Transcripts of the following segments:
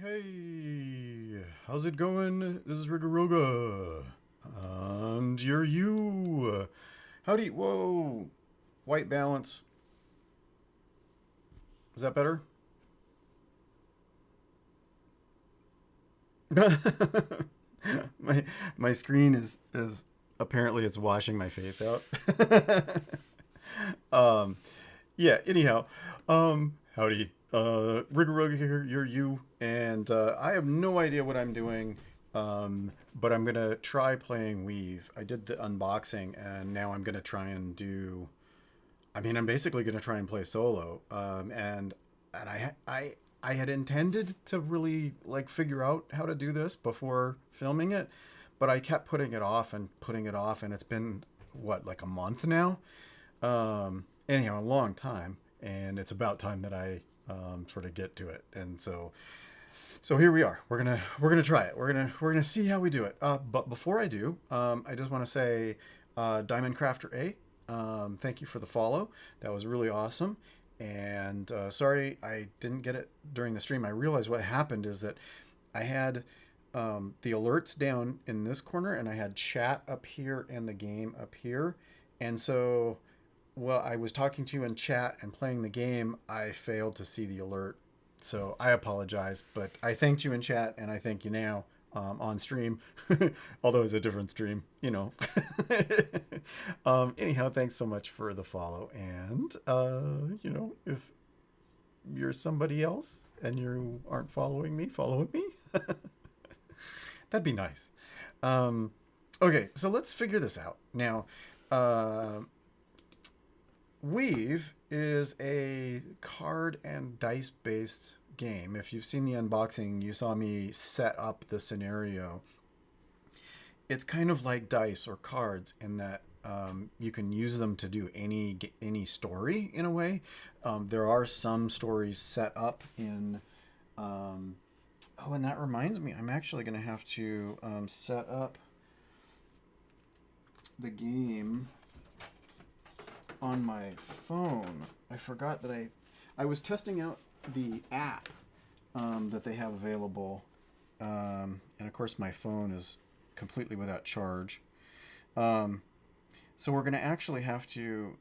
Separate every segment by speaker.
Speaker 1: Hey, how's it going? This is Rigaroga. And you're you. Howdy. Whoa. White balance. Is that better? my my screen is apparently it's washing my face out. um yeah, anyhow. Howdy. Rigaroga here, you're you, and I have no idea what I'm doing, but I'm gonna try playing Weave. I did the unboxing, and now I'm gonna try and do. I mean, I'm basically gonna try and play solo, and I had intended to really like figure out how to do this before filming it, but I kept putting it off and putting it off, and it's been what, like a month now. Anyhow, a long time, and it's about time that I sort of get to it. And so here we are. We're gonna try it. We're gonna see how we do it. But before I do, I just want to say, Diamond Crafter A, thank you for the follow. That was really awesome. And sorry I didn't get it during the stream. I realized what happened is that I had the alerts down in this corner, and I had chat up here and the game up here. And so while I was talking to you in chat and playing the game, I failed to see the alert. So I apologize, but I thanked you in chat and I thank you now on stream, although it's a different stream, you know. Anyhow, thanks so much for the follow. And, you know, if you're somebody else and you aren't following me, follow me. That'd be nice. Okay, so let's figure this out. Now, Weave is a card and dice based game. If you've seen the unboxing, you saw me set up the scenario. It's kind of like dice or cards in that you can use them to do any story in a way. There are some stories set up in... oh, and that reminds me, I'm actually going to have to set up the game on my phone. I forgot that I was testing out the app that they have available, and of course my phone is completely without charge. So we're going to actually have to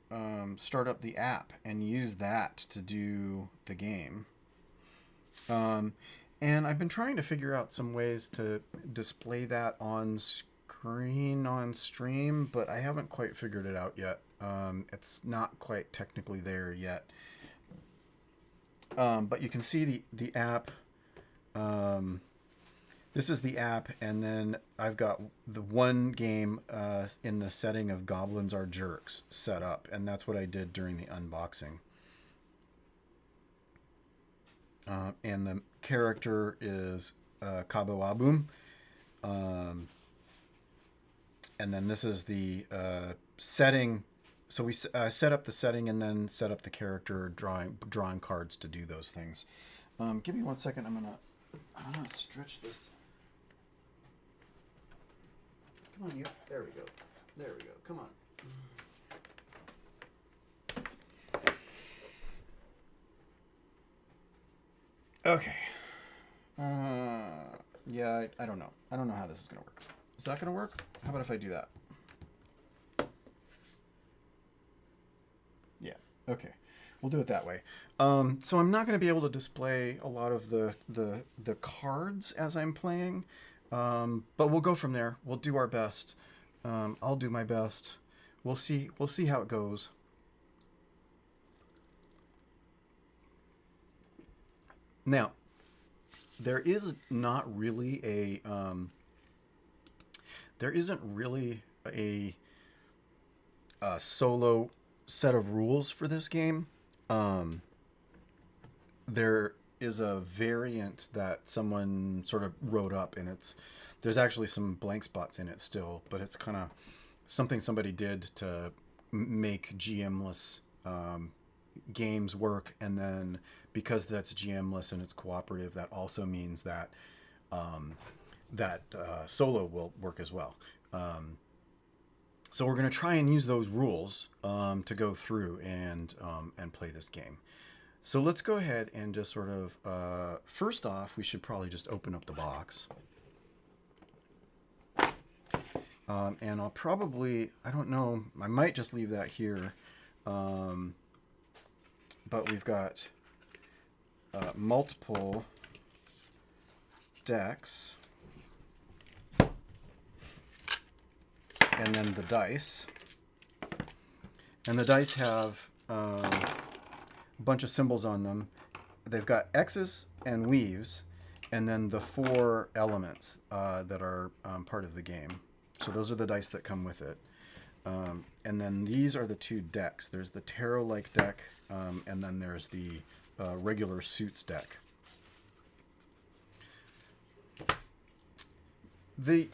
Speaker 1: start up the app and use that to do the game. And I've been trying to figure out some ways to display that on screen on stream, but I haven't quite figured it out yet. It's not quite technically there yet. But you can see the app. This is the app, and then I've got the one game in the setting of Goblins are Jerks set up, and that's what I did during the unboxing. And the character is Kabo Aboom. And then this is the setting. So we set up the setting and then set up the character, drawing cards to do those things. Give me 1 second. I'm gonna stretch this. Come on, you. There we go. There we go. Come on. Okay. Yeah, I don't know. I don't know how this is gonna work. Is that gonna work? How about if I do that? Yeah. Okay. We'll do it that way. So I'm not going to be able to display a lot of the cards as I'm playing, but we'll go from there. We'll do our best. I'll do my best. We'll see how it goes. Now, there is not really a there isn't really a solo set of rules for this game. There is a variant that someone sort of wrote up, and there's actually some blank spots in it still, but it's kind of something somebody did to make GM-less games work. And then because that's GM-less and it's cooperative, that also means that solo will work as well. So we're going to try and use those rules to go through and play this game. So let's go ahead and just sort of, first off, we should probably just open up the box. And I'll probably, I don't know, I might just leave that here. But we've got multiple decks. And then the dice. And the dice have a bunch of symbols on them. They've got X's and weaves, and then the 4 elements that are part of the game. So those are the dice that come with it. And then these are the 2 decks. There's the tarot-like deck, and then there's the regular suits deck. The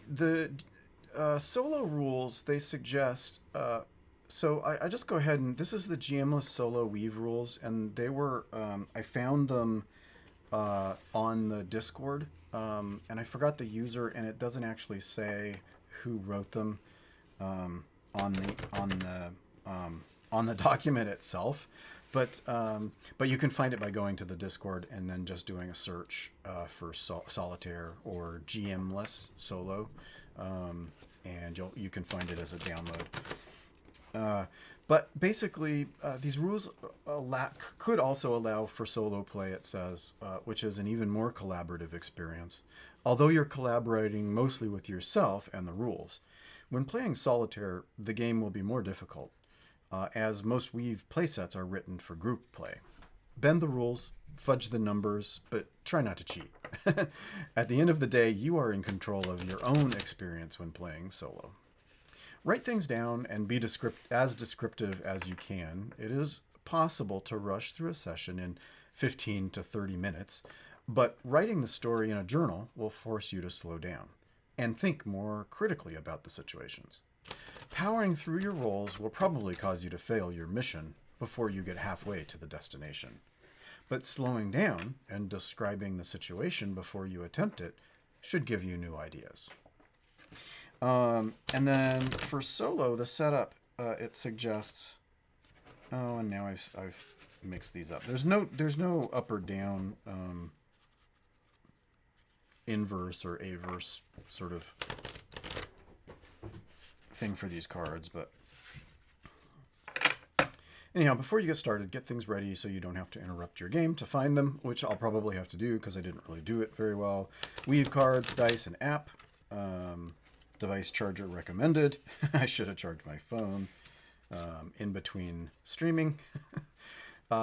Speaker 1: solo rules, they suggest, so I just go ahead and, this is the GM-less solo weave rules, and they were, I found them on the Discord, and I forgot the user, and it doesn't actually say who wrote them on the document itself, but you can find it by going to the Discord and then just doing a search for solitaire or GM-less solo. And you can find it as a download. But basically, these rules could also allow for solo play, it says, which is an even more collaborative experience, although you're collaborating mostly with yourself and the rules. When playing solitaire, the game will be more difficult, as most Weave playsets are written for group play. Bend the rules, fudge the numbers, but try not to cheat. At the end of the day, you are in control of your own experience when playing solo. Write things down and be as descriptive as you can. It is possible to rush through a session in 15 to 30 minutes, but writing the story in a journal will force you to slow down and think more critically about the situations. Powering through your rolls will probably cause you to fail your mission before you get halfway to the destination. But slowing down and describing the situation before you attempt it should give you new ideas. And then for solo, the setup, it suggests. Oh, and now I've mixed these up. There's no up or down inverse or averse sort of thing for these cards, but anyhow, before you get started, get things ready so you don't have to interrupt your game to find them, which I'll probably have to do because I didn't really do it very well. Weave cards, dice, and app. Device charger recommended. I should have charged my phone in between streaming.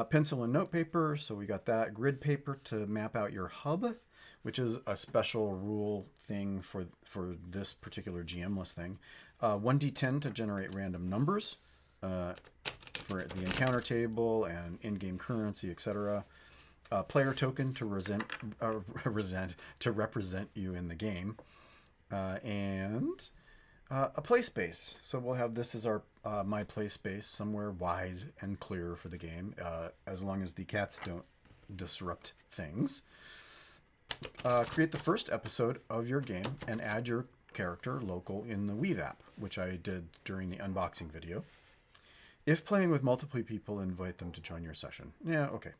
Speaker 1: Pencil and note paper, so we got that. Grid paper to map out your hub, which is a special rule thing for this particular GM-less thing. 1d10 to generate random numbers for the encounter table and in-game currency, etc. Player token to represent you in the game. And a play space. So we'll have this as our my play space somewhere wide and clear for the game, as long as the cats don't disrupt things. Create the first episode of your game and add your character local in the Weave app, which I did during the unboxing video. If playing with multiple people, invite them to join your session. Yeah, okay.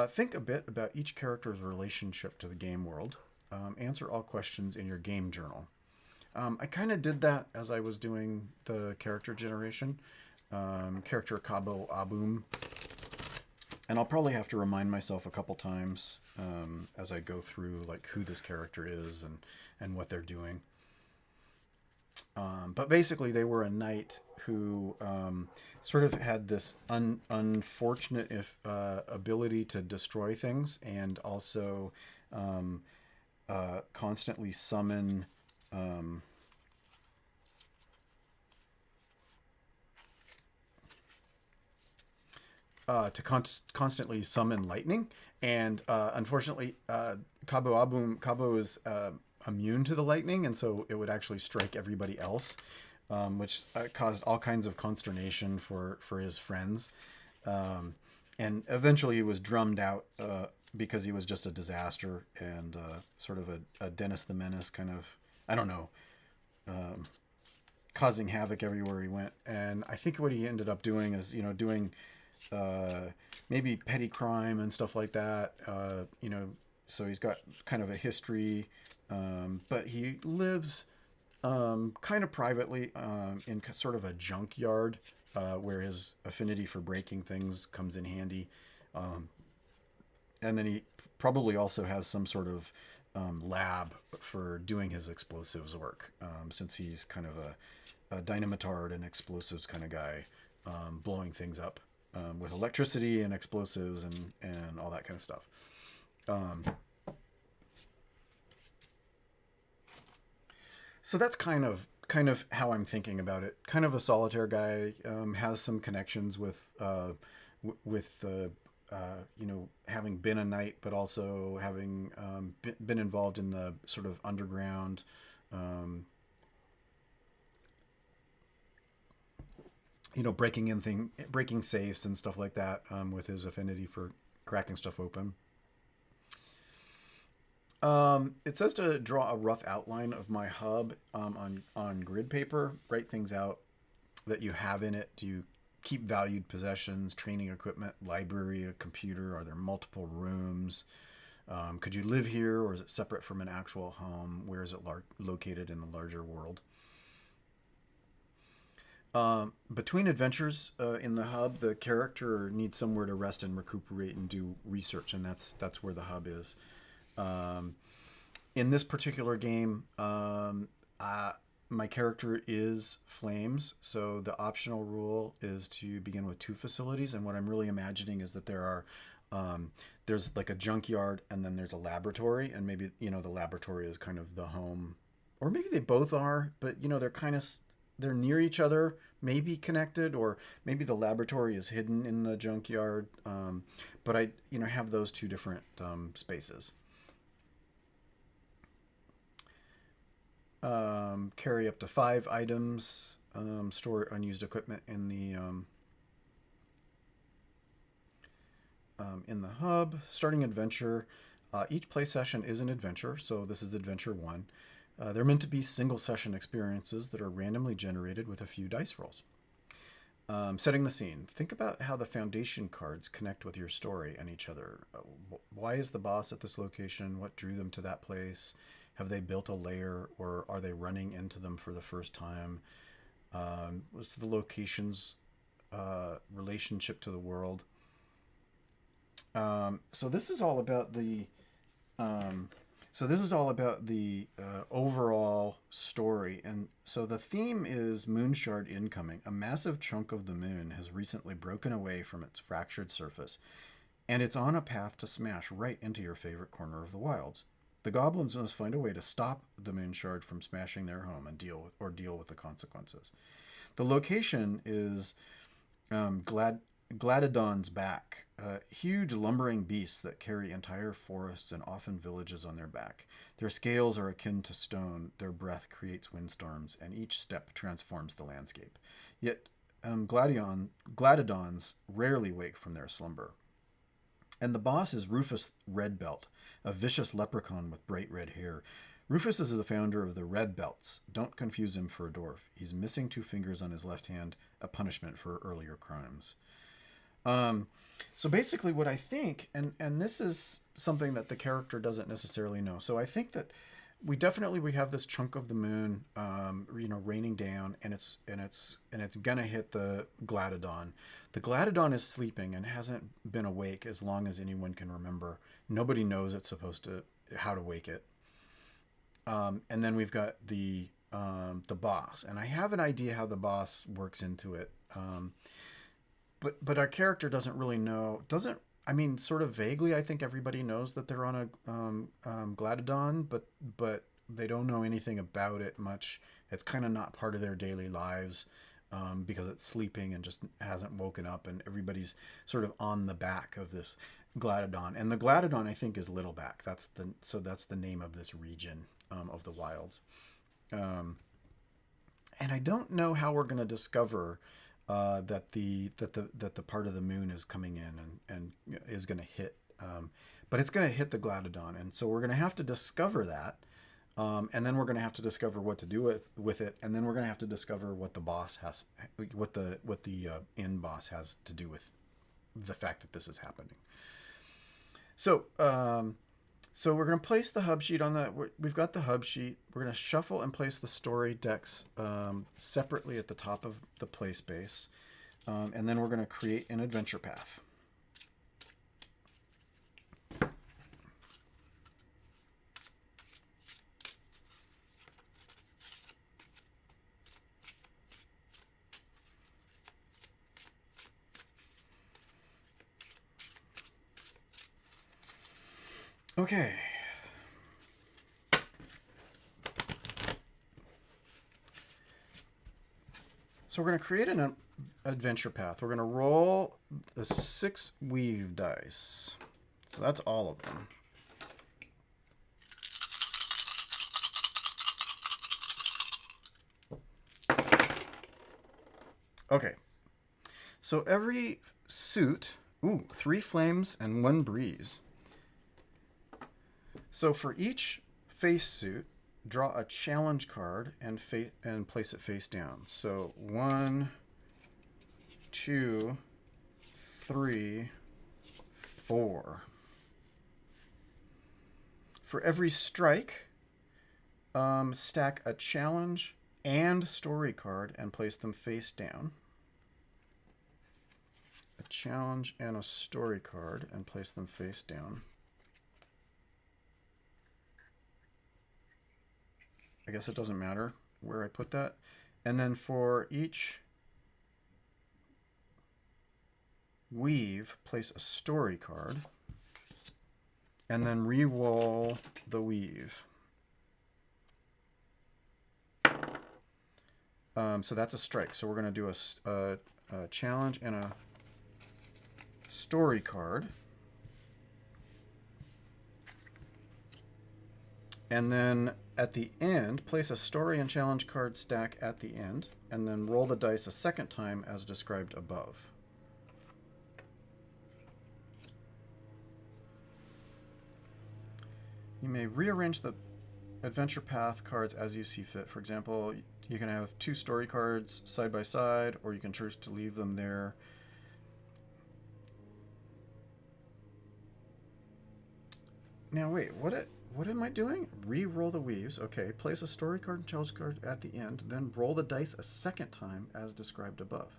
Speaker 1: Think a bit about each character's relationship to the game world. Answer all questions in your game journal. I kind of did that as I was doing the character generation. Character Kabo Aboom. And I'll probably have to remind myself a couple times as I go through like who this character is and what they're doing. But basically they were a knight who sort of had this unfortunate ability to destroy things and also constantly summon constantly summon lightning, and unfortunately Kabo is immune to the lightning, and so it would actually strike everybody else, which caused all kinds of consternation for his friends, and eventually he was drummed out because he was just a disaster and sort of a Dennis the Menace kind of, I don't know, causing havoc everywhere he went. And I think what he ended up doing is, doing maybe petty crime and stuff like that. So he's got kind of a history, but he lives kind of privately in sort of a junkyard where his affinity for breaking things comes in handy. And then he probably also has some sort of lab for doing his explosives work, since he's kind of a dynamitard and explosives kind of guy, blowing things up with electricity and explosives and all that kind of stuff. So that's kind of how I'm thinking about it. Kind of a solitaire guy, has some connections with having been a knight, but also having been involved in the sort of underground, breaking safes and stuff like that, with his affinity for cracking stuff open. It says to draw a rough outline of my hub on grid paper. Write things out that you have in it. Do you keep valued possessions, training equipment, library, a computer? Are there multiple rooms? Could you live here, or is it separate from an actual home? Where is it located in the larger world? Between adventures in the hub, the character needs somewhere to rest and recuperate and do research, and that's where the hub is. Um, in this particular game, my character is Flames, so the optional rule is to begin with 2 facilities. And what I'm really imagining is that there's like a junkyard, and then there's a laboratory, and maybe the laboratory is kind of the home, or maybe they both are, but they're near each other, maybe connected, or maybe the laboratory is hidden in the junkyard. But I have those 2 different spaces. Carry up to 5 items. Store unused equipment in the hub. Starting adventure. Each play session is an adventure, so this is adventure 1. They're meant to be single session experiences that are randomly generated with a few dice rolls. Setting the scene. Think about how the foundation cards connect with your story and each other. Why is the boss at this location? What drew them to that place? Have they built a lair, or are they running into them for the first time? What's the location's relationship to the world? So this is all about the overall story. And so the theme is Moonshard incoming. A massive chunk of the moon has recently broken away from its fractured surface, and it's on a path to smash right into your favorite corner of the wilds. The goblins must find a way to stop the Moonshard from smashing their home and deal with the consequences. The location is Gladedon's back, huge lumbering beasts that carry entire forests and often villages on their back. Their scales are akin to stone, their breath creates windstorms, and each step transforms the landscape. Yet Gladedons rarely wake from their slumber. And the boss is Rufus Red Belt, a vicious leprechaun with bright red hair. Rufus is the founder of the Red Belts. Don't confuse him for a dwarf. He's missing 2 fingers on his left hand, a punishment for earlier crimes. So basically what I think, and this is something that the character doesn't necessarily know. So I think that we have this chunk of the moon, raining down, and it's gonna hit the Gladedon. The Gladedon is sleeping and hasn't been awake as long as anyone can remember. Nobody knows it's supposed to how to wake it. And then we've got the boss, and I have an idea how the boss works into it. But our character doesn't really know. Sort of vaguely, I think everybody knows that they're on a Gladedon, but they don't know anything about it much. It's kind of not part of their daily lives because it's sleeping and just hasn't woken up, and everybody's sort of on the back of this Gladedon. And the Gladedon, I think, is Littleback. That's the name of this region of the wilds. And I don't know how we're going to discover that the part of the moon is coming in and is going to hit, but it's going to hit the Gladedon, and so we're going to have to discover that, and then we're going to have to discover what to do with it, and then we're going to have to discover what the inn boss has to do with the fact that this is happening. So we're going to place the hub sheet on we've got the hub sheet. We're going to shuffle and place the story decks separately at the top of the play space. And then we're going to create an adventure path. Okay. So we're going to create an adventure path. We're going to roll the 6 weave dice. So that's all of them. Okay. So every suit, 3 flames and 1 breeze. So for each face suit, draw a challenge card and place it face down. So 1, 2, 3, 4. For every strike, stack a challenge and story card and place them face down. A challenge and a story card and place them face down. I guess it doesn't matter where I put that. And then for each weave, place a story card and then re-roll the weave. So that's a strike. So we're going to do a challenge and a story card. And then at the end, place a story and challenge card stack at the end, and then roll the dice a second time as described above. You may rearrange the adventure path cards as you see fit. For example, you can have 2 story cards side by side, or you can choose to leave them there. Now wait, what am I doing? Re-roll the weaves. Okay, place a story card and challenge card at the end, then roll the dice a second time as described above.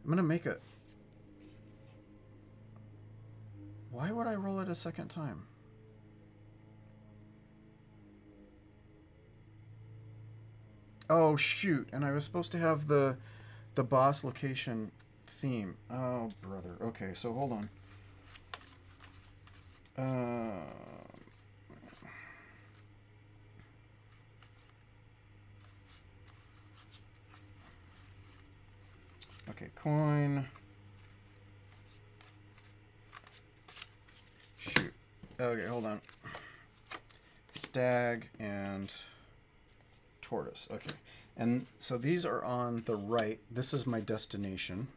Speaker 1: I'm going to make it. Why would I roll it a second time? Oh, shoot. And I was supposed to have the boss location theme. Oh, brother. Okay, so hold on. Okay, coin. Shoot. Okay, hold on. Stag and tortoise. Okay. And so these are on the right. This is my destination.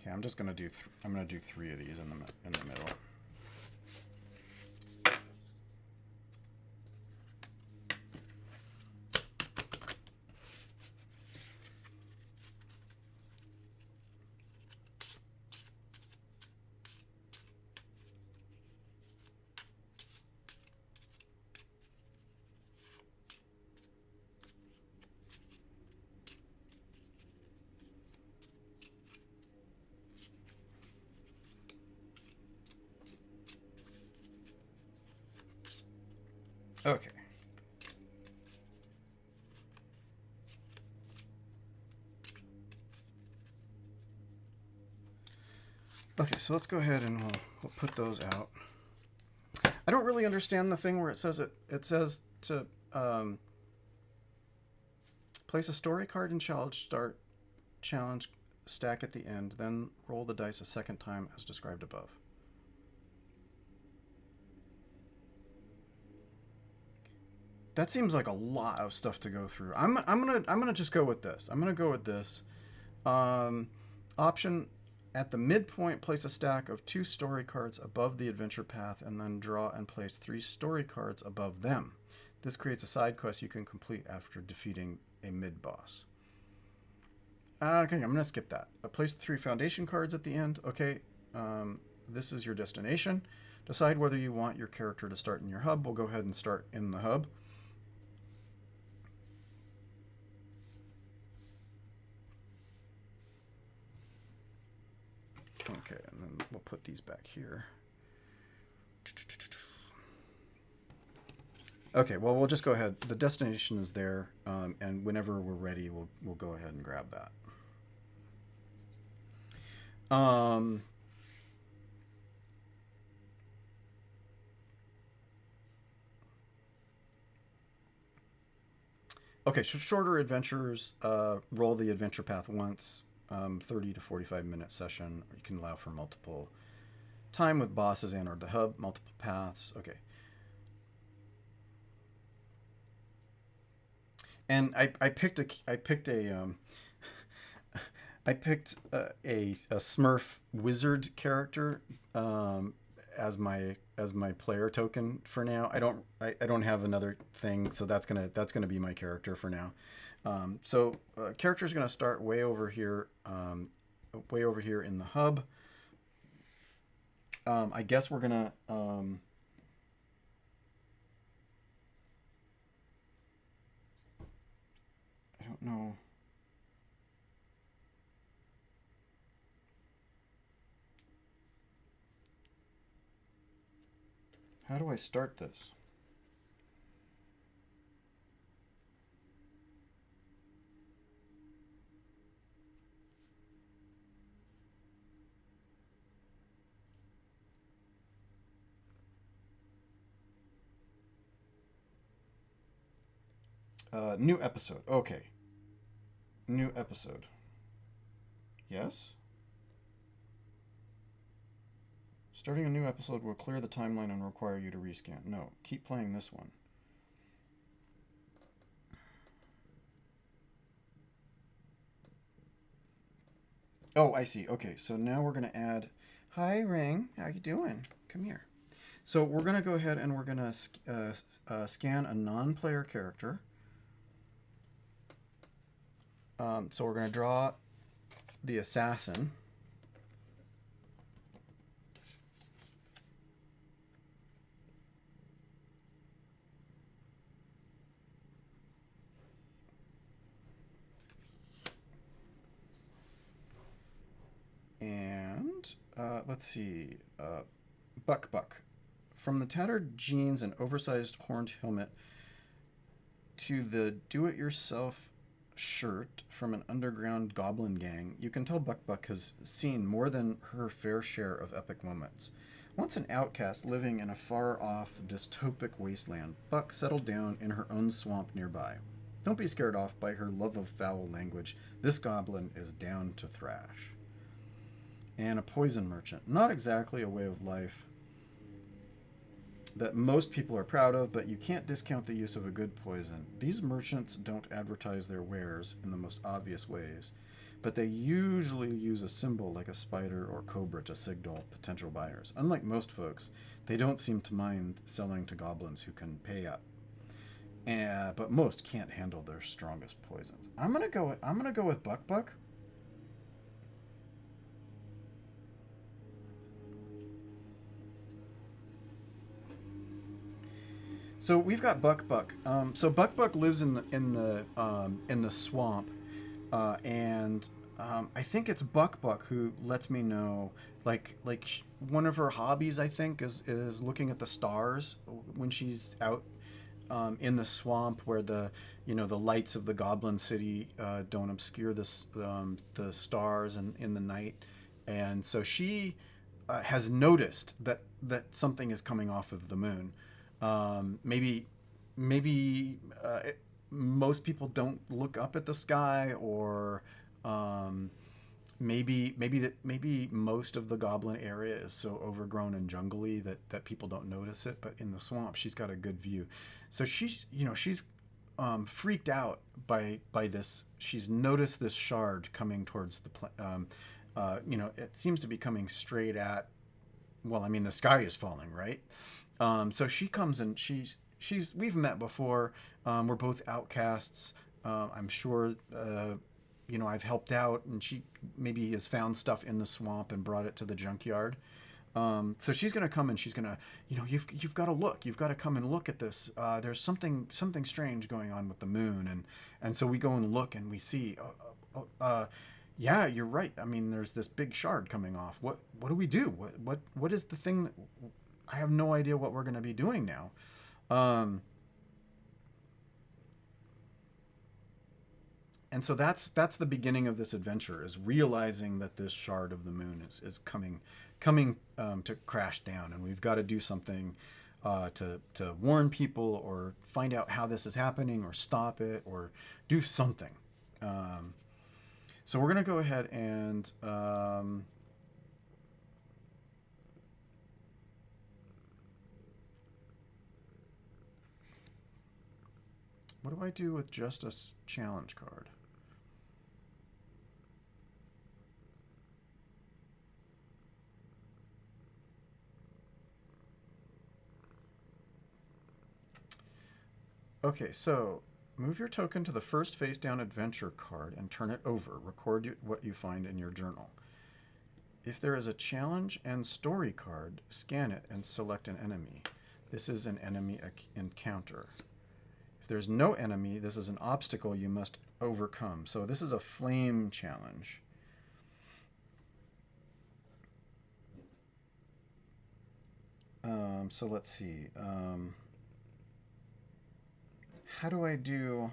Speaker 1: Okay, I'm just gonna do. I'm gonna do 3 of these in the middle. Okay. Okay, so let's go ahead and we'll put those out. I don't really understand the thing where it says to place a story card and challenge stack at the end, then roll the dice a second time as described above. That seems like a lot of stuff to go through. I'm gonna just go with this. I'm gonna go with this. Option at the midpoint, place a stack of 2 story cards above the adventure path, and then draw and place 3 story cards above them. This creates a side quest you can complete after defeating a mid boss. Okay, I'm gonna skip that. Place 3 foundation cards at the end. Okay, this is your destination. Decide whether you want your character to start in your hub. We'll go ahead and start in the hub. Okay, and then we'll put these back here. Okay, well, we'll just go ahead. The destination is there, and whenever we're ready, we'll go ahead and grab that. Okay, so shorter adventures, roll the adventure path once. 30 to 45 minute session. You can allow for multiple time with bosses and or the hub, multiple paths. Okay. And I picked a Smurf wizard character as my my player token for now. I don't have another thing, so that's gonna be my character for now. So character's gonna start way over here in the hub. I guess we're gonna I don't know. How do I start this? New episode. Okay. New episode. Yes? Starting a new episode will clear the timeline and require you to rescan. No, keep playing this one. Oh, I see. Okay, so now we're going to add... Hi, Ring. How you doing? Come here. So we're going to go ahead and we're going to scan a non-player character. So we're going to draw the assassin. And let's see, Buck. From the tattered jeans and oversized horned helmet to the do-it-yourself shirt from an underground goblin gang, you can tell Buck has seen more than her fair share of epic moments. Once an outcast living in a far-off, dystopic wasteland, Buck settled down in her own swamp nearby. Don't be scared off by her love of foul language. This goblin is down to thrash. And a poison merchant. Not exactly a way of life that most people are proud of, but you can't discount the use of a good poison. These merchants don't advertise their wares in the most obvious ways, but they usually use a symbol like a spider or cobra to signal potential buyers. Unlike most folks, they don't seem to mind selling to goblins who can pay up. But most can't handle their strongest poisons. I'm gonna go with Buck. So we've got Buck. So Buck lives in the swamp, and I think it's Buck who lets me know, like one of her hobbies, I think, is looking at the stars when she's out in the swamp, where the lights of the Goblin City don't obscure the stars in the night, and so she has noticed that something is coming off of the moon. Maybe most people don't look up at the sky, or maybe most of the goblin area is so overgrown and jungly that people don't notice it. But in the swamp, she's got a good view. So she's freaked out by this. She's noticed this shard coming towards the it seems to be coming straight at. Well, I mean, the sky is falling, right? So she comes and we've met before. We're both outcasts. I'm sure, I've helped out, and she maybe has found stuff in the swamp and brought it to the junkyard. So she's going to come and she's going to, you've got to look. You've got to come and look at this. There's something strange going on with the moon. And so we go and look, and we see, yeah, you're right. I mean, there's this big shard coming off. What do we do? What is the thing that... I have no idea what we're going to be doing now. And so that's the beginning of this adventure, is realizing that this shard of the moon is coming to crash down, and we've got to do something to warn people, or find out how this is happening, or stop it, or do something. So we're going to go ahead and... what do I do with just a challenge card? Okay, so move your token to the first face down adventure card and turn it over. Record what you find in your journal. If there is a challenge and story card, scan it and select an enemy. This is an enemy encounter. If there's no enemy, this is an obstacle you must overcome. So this is a flame challenge. So let's see. How do I do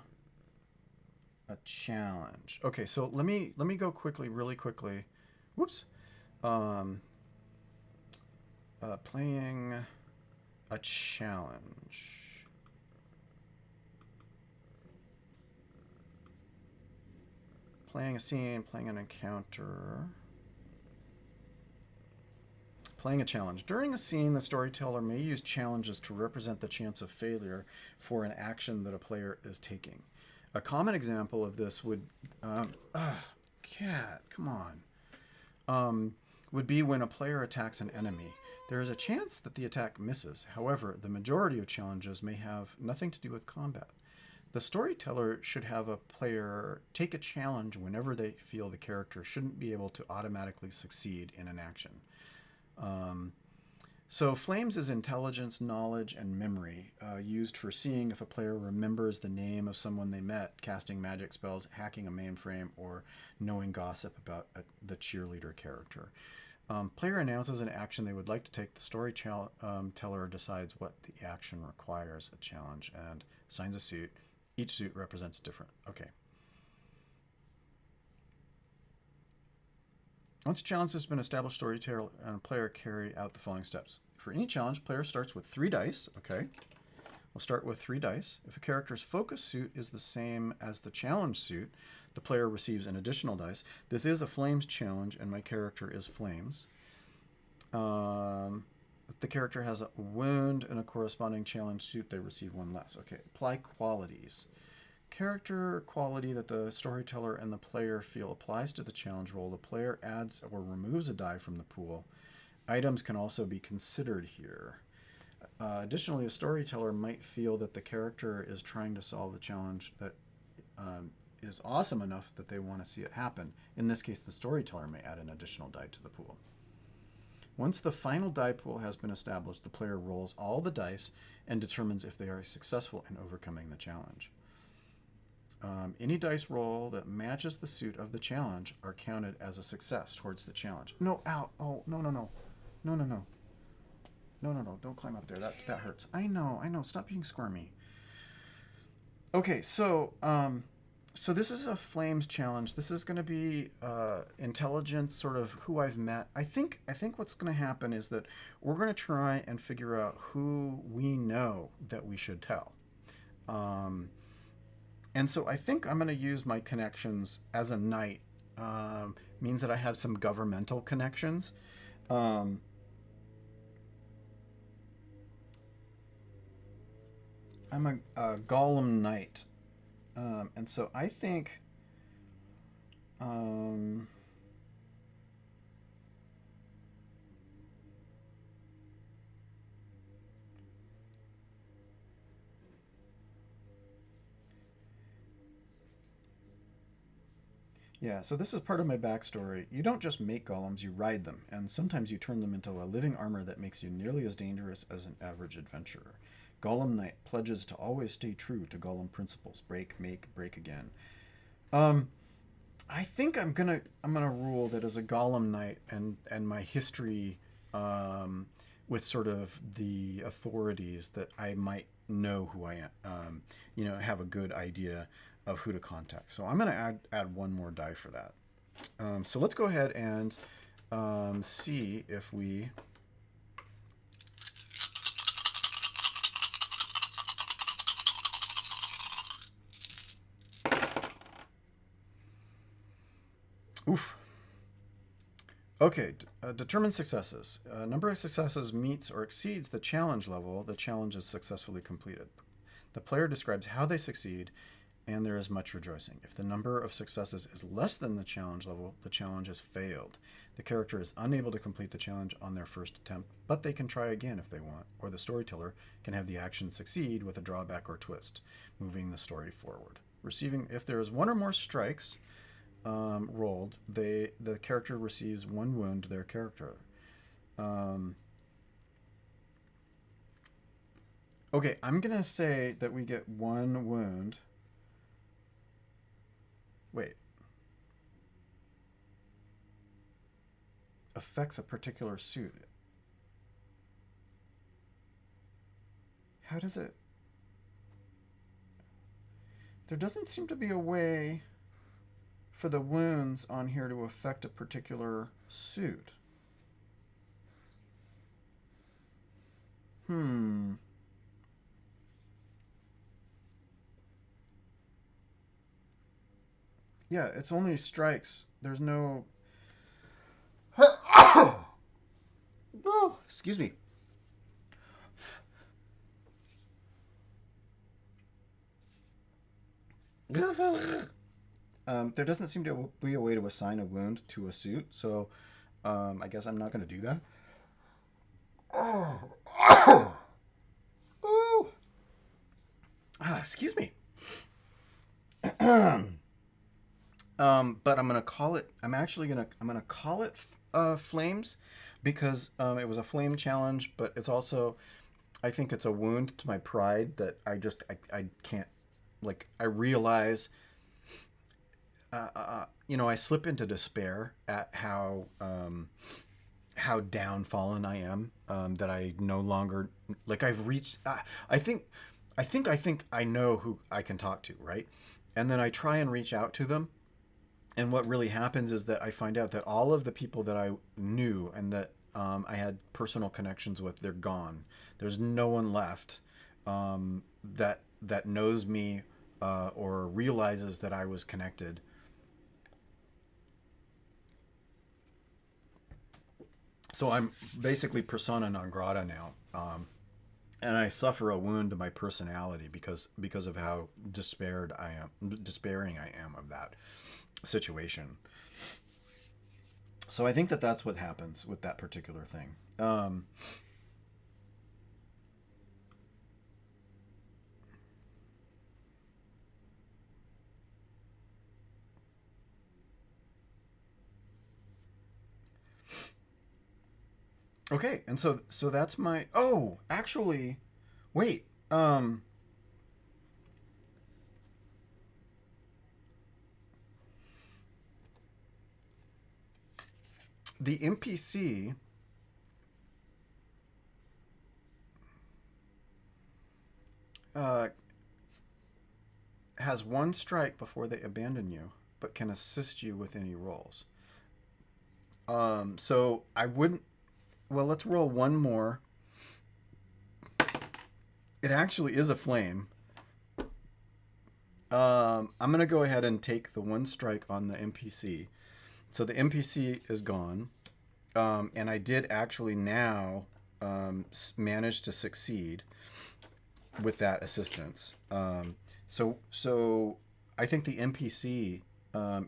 Speaker 1: a challenge? Okay, so let me go quickly, really quickly. Whoops. Playing a challenge. Playing a scene, playing an encounter. Playing a challenge. During a scene, the storyteller may use challenges to represent the chance of failure for an action that a player is taking. A common example of this would... cat, come on. Would be when a player attacks an enemy. There is a chance that the attack misses. However, the majority of challenges may have nothing to do with combat. The storyteller should have a player take a challenge whenever they feel the character shouldn't be able to automatically succeed in an action. So flames is intelligence, knowledge, and memory, used for seeing if a player remembers the name of someone they met, casting magic spells, hacking a mainframe, or knowing gossip about the character. Player announces an action they would like to take. The storyteller decides what the action requires, a challenge, and assigns a suit. Each suit represents different. Okay. Once a challenge has been established, storyteller and player carry out the following steps. For any challenge, player starts with 3 dice. Okay. We'll start with 3 dice. If a character's focus suit is the same as the challenge suit, the player receives an additional dice. This is a flames challenge, and my character is flames. If the character has a wound and a corresponding challenge suit, they receive 1 less. Okay. Apply qualities. Character quality that the storyteller and the player feel applies to the challenge roll. The player adds or removes a die from the pool. Items can also be considered here. Additionally, a storyteller might feel that the character is trying to solve a challenge that is awesome enough that they want to see it happen. In this case, the storyteller may add an additional die to the pool. Once the final die pool has been established, the player rolls all the dice and determines if they are successful in overcoming the challenge. Any dice roll that matches the suit of the challenge are counted as a success towards the challenge. No, ow, oh, no, no, no. No, no, no. No, no, no, don't climb up there. That hurts. I know, stop being squirmy. Okay, so this is a flames challenge. This is going to be intelligence, sort of who I've met. I think what's going to happen is that we're going to try and figure out who we know that we should tell. And so I think I'm going to use my connections as a knight. Means that I have some governmental connections. I'm a Golem Knight. And so I think... yeah, so this is part of my backstory. You don't just make golems, you ride them, and sometimes you turn them into a living armor that makes you nearly as dangerous as an average adventurer. Golem Knight pledges to always stay true to golem principles. Break, make, break again. I think I'm gonna rule that as a Golem Knight and my history with sort of the authorities that I might know who I am, have a good idea of who to contact. So I'm going to add 1 more die for that. So let's go ahead and see if we... Oof. Okay, determine successes. Number of successes meets or exceeds the challenge level. The challenge is successfully completed. The player describes how they succeed and there is much rejoicing. If the number of successes is less than the challenge level, the challenge has failed. The character is unable to complete the challenge on their first attempt, but they can try again if they want, or the storyteller can have the action succeed with a drawback or twist, moving the story forward. Receiving, if there is one or more strikes rolled, the character receives 1 wound to their character. Okay, I'm going to say that we get 1 wound. Wait. Affects a particular suit. How does it... There doesn't seem to be a way for the wounds on here to affect a particular suit. Yeah, it's only strikes. There's no... Oh, excuse me. There doesn't seem to be a way to assign a wound to a suit, so I guess I'm not going to do that. Excuse me. But I'm gonna call it. I'm gonna call it flames, because it was a flame challenge. But it's also, I think it's a wound to my pride that I can't. Like, I realize, I slip into despair at how downfallen I am. That I no longer, like, I've reached. I think I know who I can talk to, right? And then I try and reach out to them. And what really happens is that I find out that all of the people that I knew and that I had personal connections with, they're gone. There's no one left that knows me or realizes that I was connected. So I'm basically persona non grata now. And I suffer a wound to my personality because of how despairing I am of that situation. So I think that that's what happens with that particular thing. Okay, and so that's my... Oh, actually, wait. The NPC has 1 strike before they abandon you, but can assist you with any rolls. So I wouldn't... Well, let's roll 1 more. It actually is a flame. I'm going to go ahead and take the 1 strike on the NPC. So the NPC is gone. And I did actually now manage to succeed with that assistance. So I think the NPC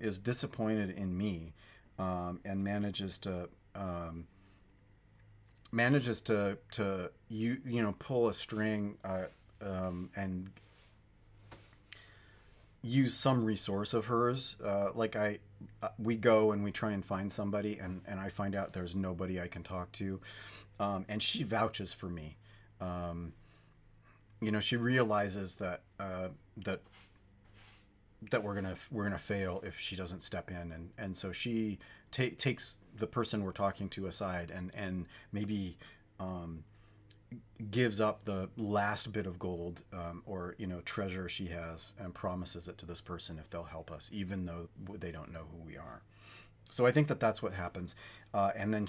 Speaker 1: is disappointed in me and manages to pull a string and use some resource of hers. We go and we try and find somebody, and I find out there's nobody I can talk to, and she vouches for me. She realizes that we're gonna fail if she doesn't step in, and so she takes the person we're talking to aside and maybe gives up the last bit of gold or treasure she has and promises it to this person if they'll help us, even though they don't know who we are. So I think that that's what happens. And then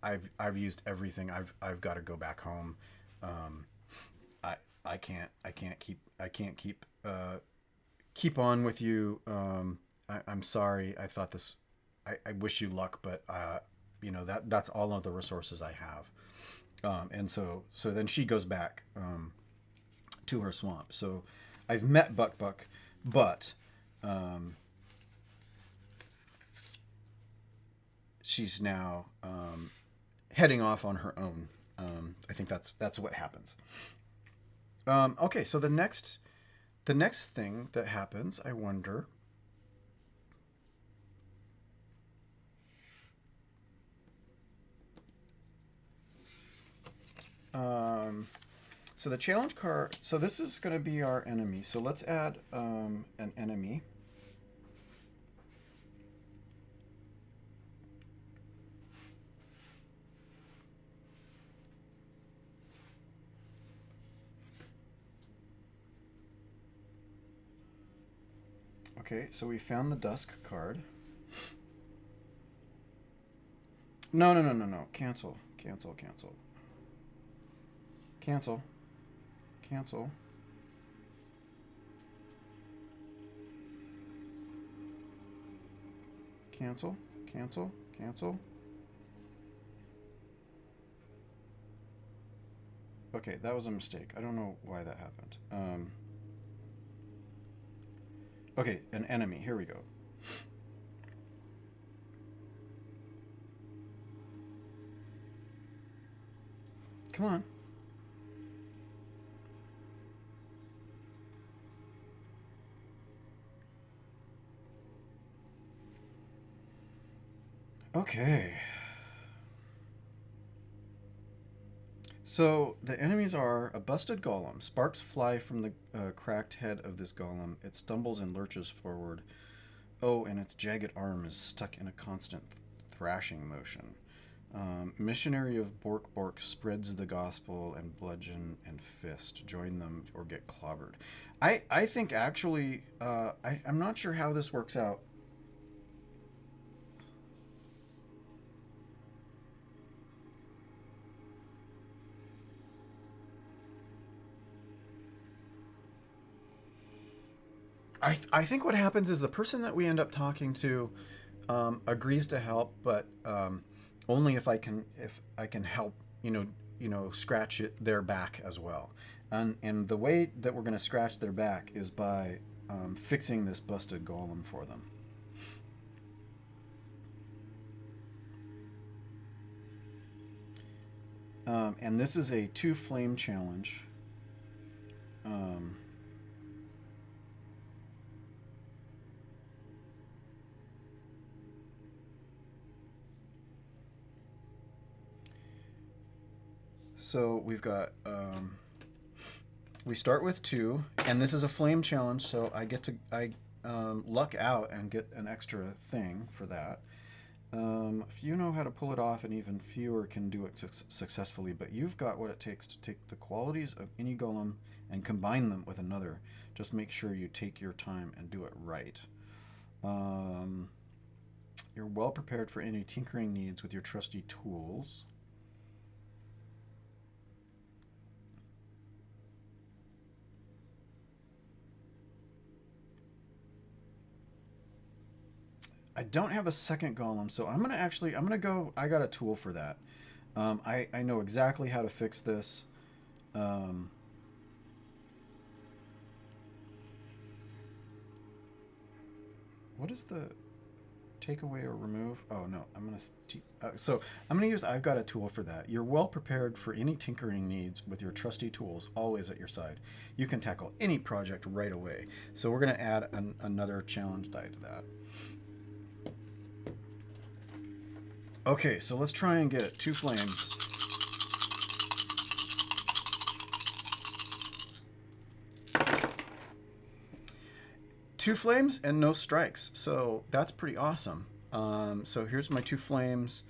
Speaker 1: I've used everything. I've got to go back home. I can't keep on with you. I'm sorry. I thought this. I wish you luck, but that's all of the resources I have. And so then she goes back to her swamp. So I've met Buck Buck, but she's now heading off on her own. I think that's what happens. Okay, so the next thing that happens, I wonder. So the challenge card. So this is going to be our enemy. So let's add an enemy. Okay, so we found the Dusk card. No. Cancel. Cancel. Cancel. Cancel. Cancel. Cancel. Cancel. Cancel. Okay, that was a mistake. I don't know why that happened. Okay, an enemy. Here we go. Come on. Okay. So the enemies are a busted golem. Sparks fly from the cracked head of this golem. It stumbles and lurches forward. Oh, and its jagged arm is stuck in a constant thrashing motion. Missionary of Bork Bork spreads the gospel and bludgeon and fist. Join them or get clobbered. I think actually, I'm not sure how this works out. I think what happens is the person that we end up talking to agrees to help, but only if I can help scratch their back as well. And the way that we're going to scratch their back is by fixing this busted golem for them. And this is a 2 flame challenge. So we've got, we start with 2, and this is a flame challenge, so I get to, luck out and get an extra thing for that. Few know how to pull it off, and even fewer can do it successfully, but you've got what it takes to take the qualities of any golem and combine them with another. Just make sure you take your time and do it right. You're well prepared for any tinkering needs with your trusty tools. I don't have a second golem, so I'm gonna go. I got a tool for that. I know exactly how to fix this. What is the take away or remove? Oh no, I'm gonna so I'm gonna use. I've got a tool for that. You're well prepared for any tinkering needs with your trusty tools always at your side. You can tackle any project right away. So we're gonna add another challenge die to that. Okay, so let's try and get 2 flames. Two flames and no strikes, so that's pretty awesome. So here's my 2 flames.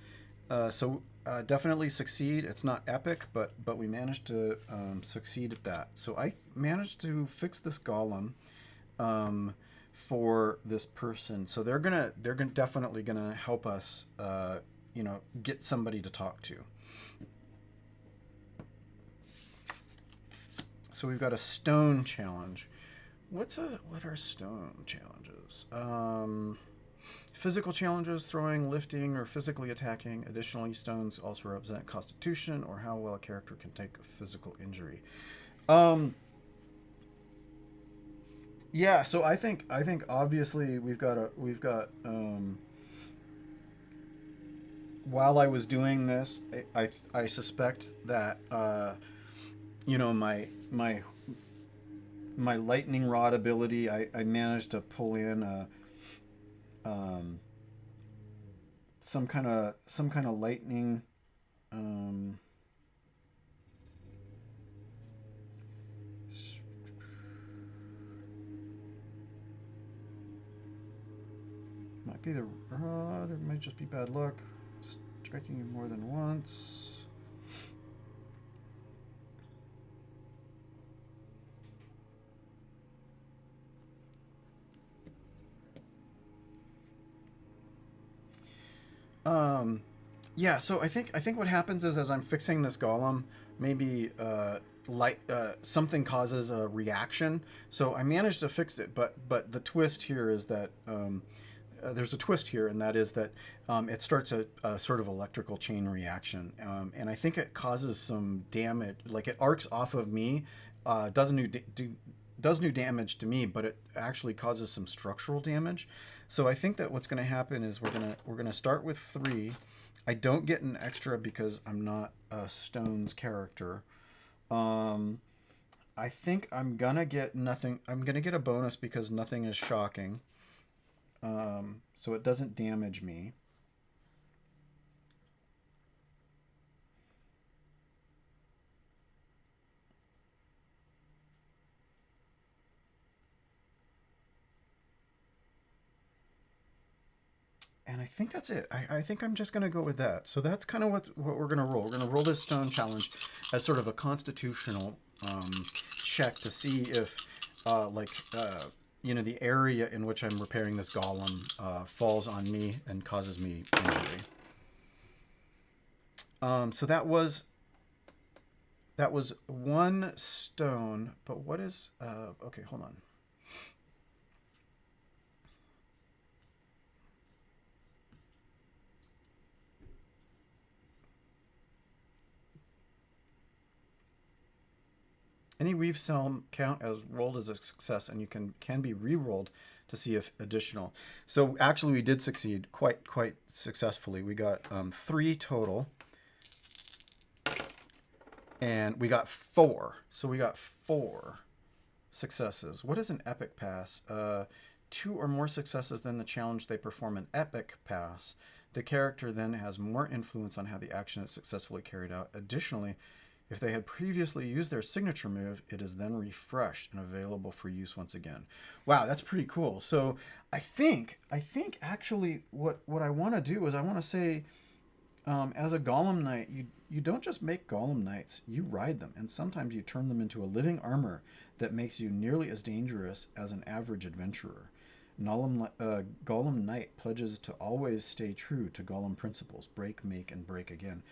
Speaker 1: Definitely succeed. It's not epic, but we managed to succeed at that. So I managed to fix this golem for this person. So they're definitely gonna help us. Get somebody to talk to. So we've got a stone challenge. What are stone challenges? Physical challenges, throwing, lifting, or physically attacking. Additionally, stones also represent constitution or how well a character can take a physical injury. Yeah, so I think obviously we've got while I was doing this, I suspect that my my lightning rod ability, I managed to pull in a um, some kind of lightning. Um, Might be the rod. It might just be bad luck. Striking you more than once. Um, yeah. So I think what happens is as I'm fixing this golem, maybe light something causes a reaction. So I managed to fix it, but the twist here is that there's a twist here, and that is that it starts a sort of electrical chain reaction, and I think it causes some damage. Like it arcs off of me, does new damage to me, but it actually causes some structural damage. So I think that what's going to happen is we're gonna start with 3. I don't get an extra because I'm not a stones character. Um, I think I'm gonna get nothing. I'm gonna get a bonus because nothing is shocking. So it doesn't damage me. And I think that's it. I think I'm just going to go with that. So that's kind of what we're going to roll. We're going to roll this stone challenge as sort of a constitutional check to see if, the area in which I'm repairing this golem falls on me and causes me injury. So that was 1 stone. But what is? Okay, hold on. Any weave cell count as rolled as a success, and you can be re-rolled to see if additional. So actually, we did succeed quite successfully. We got 3 total, and we got 4. So we got 4 successes. What is an epic pass? 2 or more successes than the challenge they perform an epic pass. The character then has more influence on how the action is successfully carried out. Additionally, if they had previously used their signature move, it is then refreshed and available for use once again. Wow, that's pretty cool. So I think actually what I want to do is I want to say, as a Golem Knight, you don't just make Golem Knights, you ride them, and sometimes you turn them into a living armor that makes you nearly as dangerous as an average adventurer. Golem Knight pledges to always stay true to Golem principles: break, make, and break again.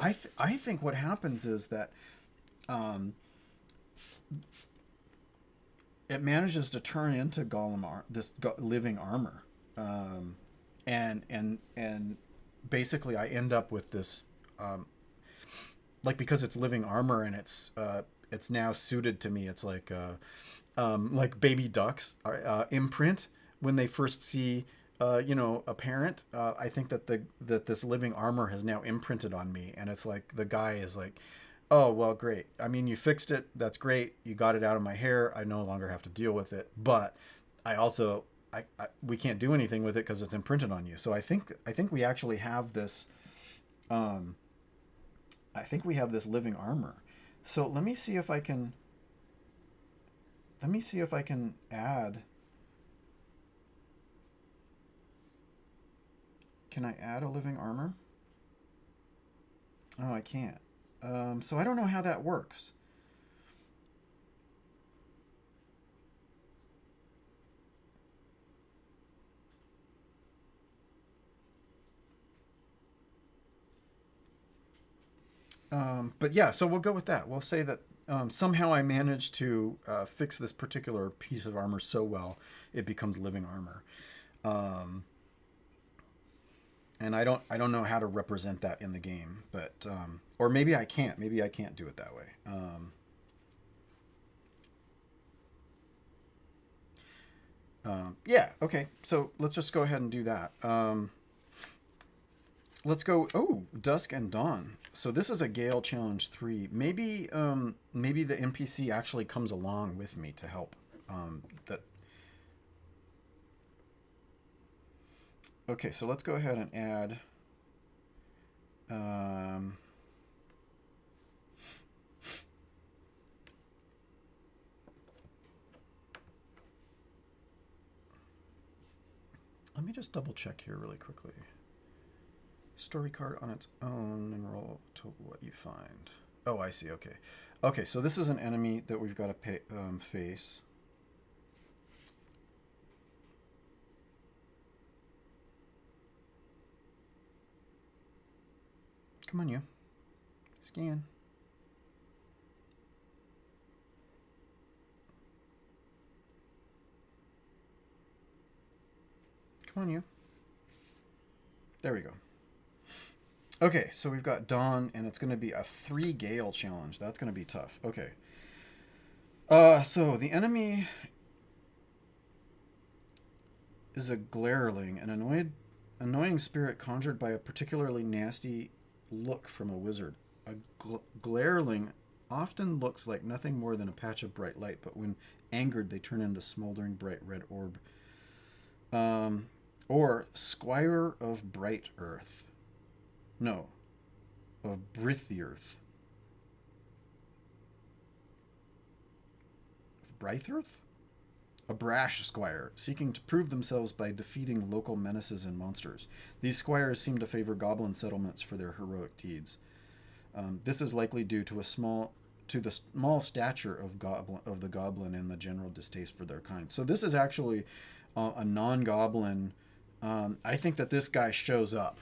Speaker 1: I think what happens is that um, it manages to turn into living armor, and basically I end up with this, because it's living armor and it's now suited to me. It's like baby ducks imprint when they first see a parent. I think that this living armor has now imprinted on me, and it's like the guy is like, oh well, great. I mean, you fixed it. That's great. You got it out of my hair. I no longer have to deal with it. But I also, we can't do anything with it because it's imprinted on you. So I think we actually have this. I think we have this living armor. So let me see if I can. Let me see if I can add. Can I add a living armor? Oh, I can't. So I don't know how that works. But yeah, so we'll go with that. We'll say that somehow I managed to fix this particular piece of armor so well it becomes living armor. Um, and I don't know how to represent that in the game, but or maybe I can't. Maybe I can't do it that way. Yeah, okay. So let's just go ahead and do that. Let's go. Oh, Dusk and Dawn. So this is a Gale Challenge 3. Maybe the NPC actually comes along with me to help. That. Okay, so let's go ahead and add. Let me just double check here really quickly. Story card on its own and roll to what you find. Oh, I see. Okay. Okay, so this is an enemy that we've got to face. Come on, you. Scan. Come on, you. There we go. Okay, so we've got Dawn, and it's going to be a 3 Gale challenge. That's going to be tough. Okay. So the enemy is a Glareling, an annoying spirit conjured by a particularly nasty look from a wizard. A Glareling often looks like nothing more than a patch of bright light, but when angered, they turn into smoldering bright red orb. Or Squire of Brighthearth. No, of Brighthearth. Of Brighthearth? A brash squire, seeking to prove themselves by defeating local menaces and monsters. These squires seem to favor goblin settlements for their heroic deeds. This is likely due to the small stature of the goblin and the general distaste for their kind. So this is actually a non-goblin. I think that this guy shows up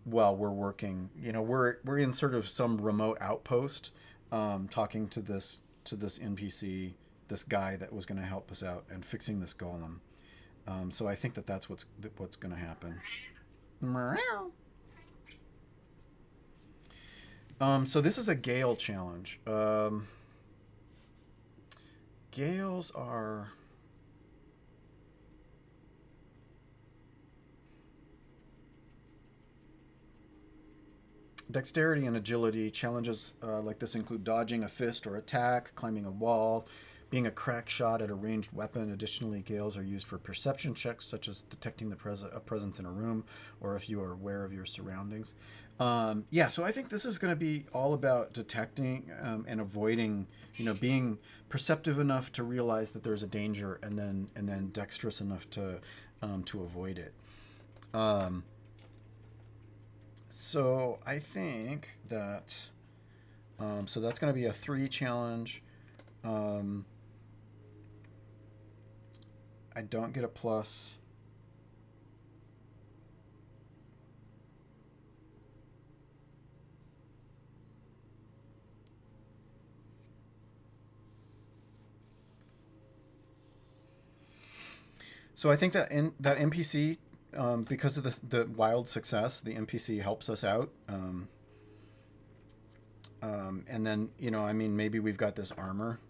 Speaker 1: while we're working. You know, we're in sort of some remote outpost, talking to this NPC, this guy that was going to help us out and fixing this golem. So I think that that's what's going to happen. So this is a Gale challenge. Gales are... Dexterity and agility. Challenges like this include dodging a fist or attack, climbing a wall, being a crack shot at a ranged weapon. Additionally, Gales are used for perception checks, such as detecting a presence in a room or if you are aware of your surroundings. Yeah, so I think this is going to be all about detecting and avoiding, being perceptive enough to realize that there's a danger, and then dexterous enough to avoid it. So I think that, so that's going to be a 3 challenge. I don't get a plus. So I think that that NPC, because of the wild success, the NPC helps us out. And then, maybe we've got this armor.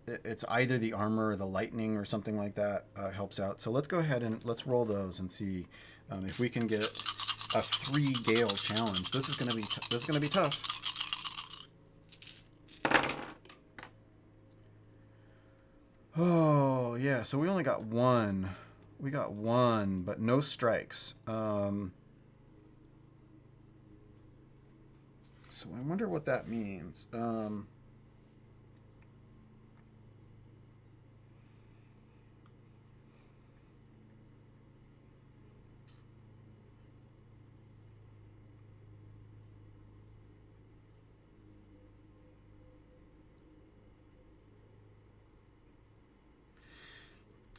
Speaker 1: It's either the armor or the lightning or something like that helps out. So let's go ahead and let's roll those and see if we can get a 3 Gale challenge. This is gonna be tough. Oh yeah, so we only got 1. We got 1, but no strikes. So I wonder what that means.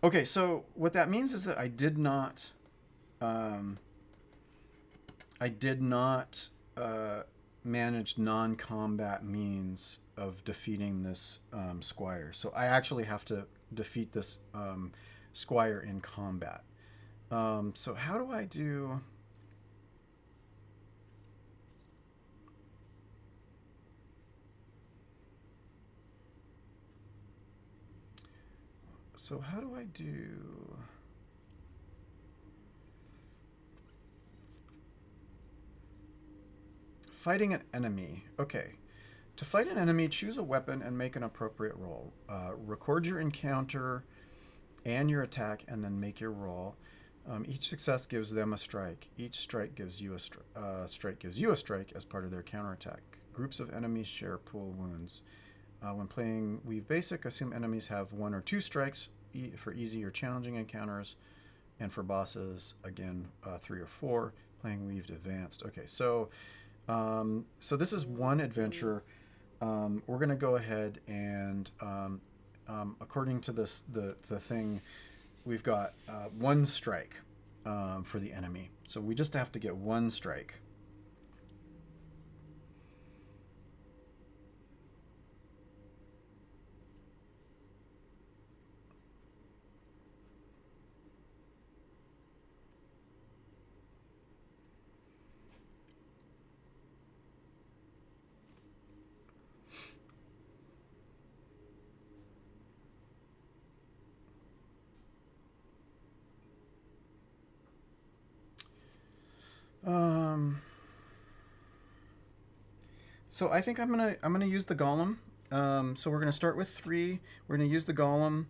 Speaker 1: Okay, so what that means is that I did not manage non-combat means of defeating this squire. So I actually have to defeat this squire in combat. So how do I do... So how do I do... Fighting an enemy. Okay. To fight an enemy, choose a weapon and make an appropriate roll. Record your encounter and your attack, and then make your roll. Each success gives them a strike. Each strike gives you a strike gives you a strike as part of their counterattack. Groups of enemies share pool wounds. When playing Weave Basic, assume enemies have 1 or 2 strikes for easy or challenging encounters, and for bosses, again, 3 or 4. Playing Weaved Advanced. Okay, so this is one adventure. We're going to go ahead and, according to this, the thing, we've got 1 strike for the enemy. So we just have to get 1 strike. So I think I'm gonna use the golem. So we're gonna start with 3. We're gonna use the golem.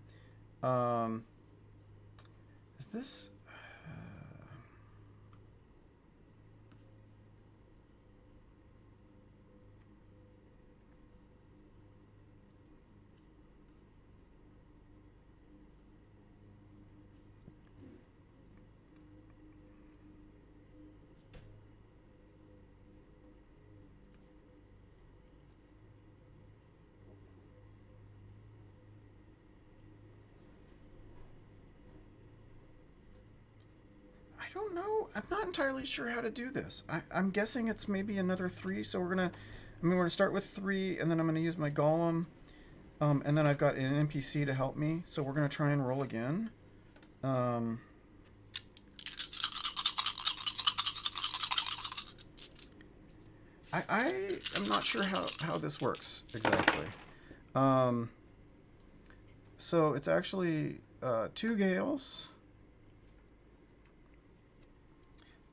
Speaker 1: Is this? I don't know. I'm not entirely sure how to do this. I'm guessing it's maybe another 3. So we're gonna start with 3, and then I'm gonna use my golem, and then I've got an NPC to help me. So we're gonna try and roll again. I am not sure how this works exactly. So it's actually 2 gales.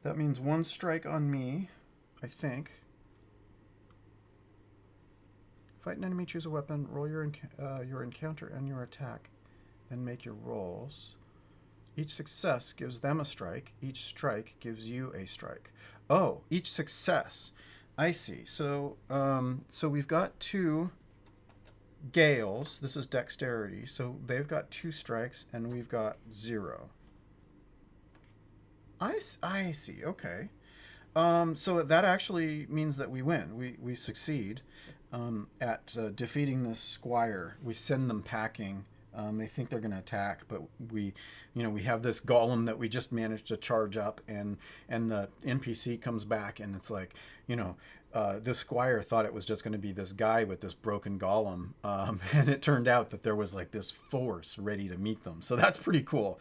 Speaker 1: That means 1 strike on me, I think. Fight an enemy, choose a weapon, roll your encounter and your attack, then make your rolls. Each success gives them a strike. Each strike gives you a strike. Oh, each success. I see. So, so we've got 2 gales. This is dexterity. So they've got 2 strikes, and we've got 0. I see. Okay. So that actually means that we win. We succeed at defeating this squire. We send them packing. They think they're going to attack, but we have this golem that we just managed to charge up, and the NPC comes back, and it's like, this squire thought it was just going to be this guy with this broken golem, and it turned out that there was like this force ready to meet them. So that's pretty cool.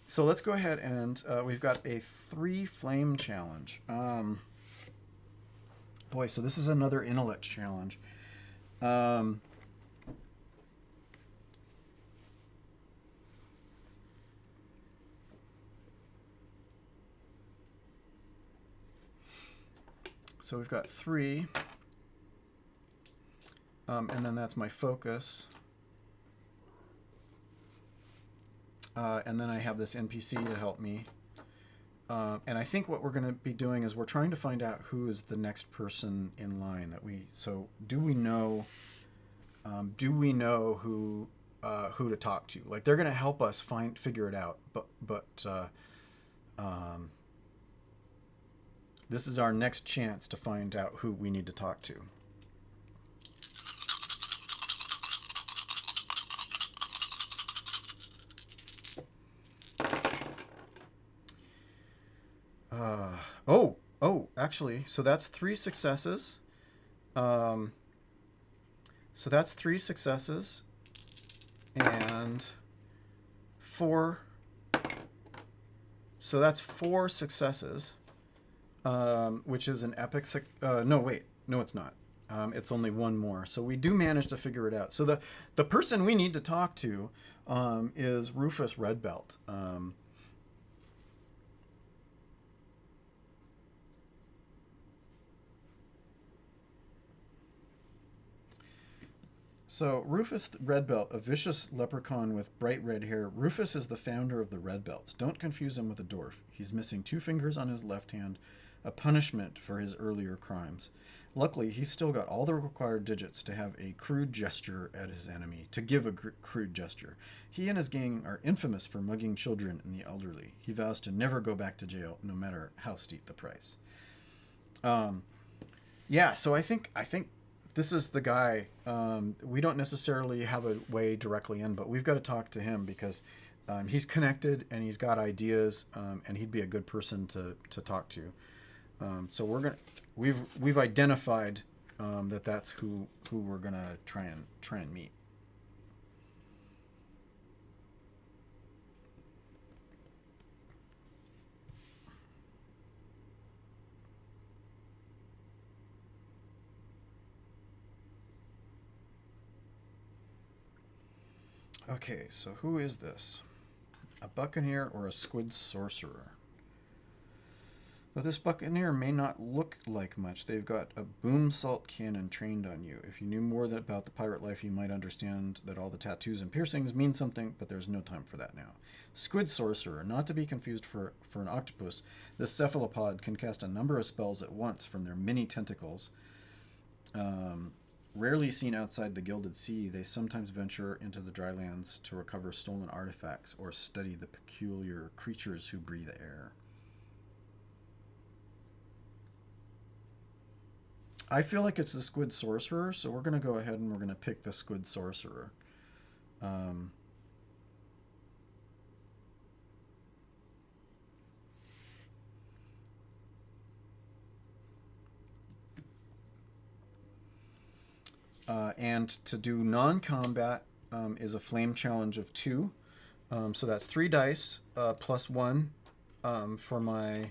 Speaker 1: So let's go ahead and we've got a 3 flame challenge. Boy, so this is another intellect challenge. So we've got 3, and then that's my focus. And then I have this NPC to help me. And I think what we're going to be doing is we're trying to find out who is the next person in line that we. So do we know who to talk to? Like, they're going to help us figure it out. But this is our next chance to find out who we need to talk to. Actually, so that's 3 successes. So that's 3 successes and 4. So that's 4 successes, which is an epic. No, wait, no, it's not. It's only one more. So we do manage to figure it out. So the person we need to talk to is Rufus Red Belt. So Rufus Red Belt, a vicious leprechaun with bright red hair. Rufus is the founder of the Red Belts. Don't confuse him with a dwarf. He's missing 2 fingers on his left hand, a punishment for his earlier crimes. Luckily, he's still got all the required digits to have a crude gesture at his enemy, to give a crude gesture. He and his gang are infamous for mugging children and the elderly. He vows to never go back to jail, no matter how steep the price. Yeah, so I think this is the guy. We don't necessarily have a way directly in, but we've got to talk to him because he's connected and he's got ideas, and he'd be a good person to talk to. So we've identified that's who we're gonna try and meet. Okay, so who is this? A buccaneer or a squid sorcerer? But this buccaneer may not look like much. They've got a boom salt cannon trained on you. If you knew more about the pirate life, you might understand that all the tattoos and piercings mean something, but there's no time for that now. Squid sorcerer, not to be confused for an octopus, this cephalopod can cast a number of spells at once from their many tentacles. Rarely seen outside the Gilded Sea, they sometimes venture into the dry lands to recover stolen artifacts or study the peculiar creatures who breathe air. I feel like it's the Squid Sorcerer, so we're going to go ahead and we're going to pick the Squid Sorcerer. And to do non-combat is a flame challenge of 2. So that's 3 dice plus 1 for my...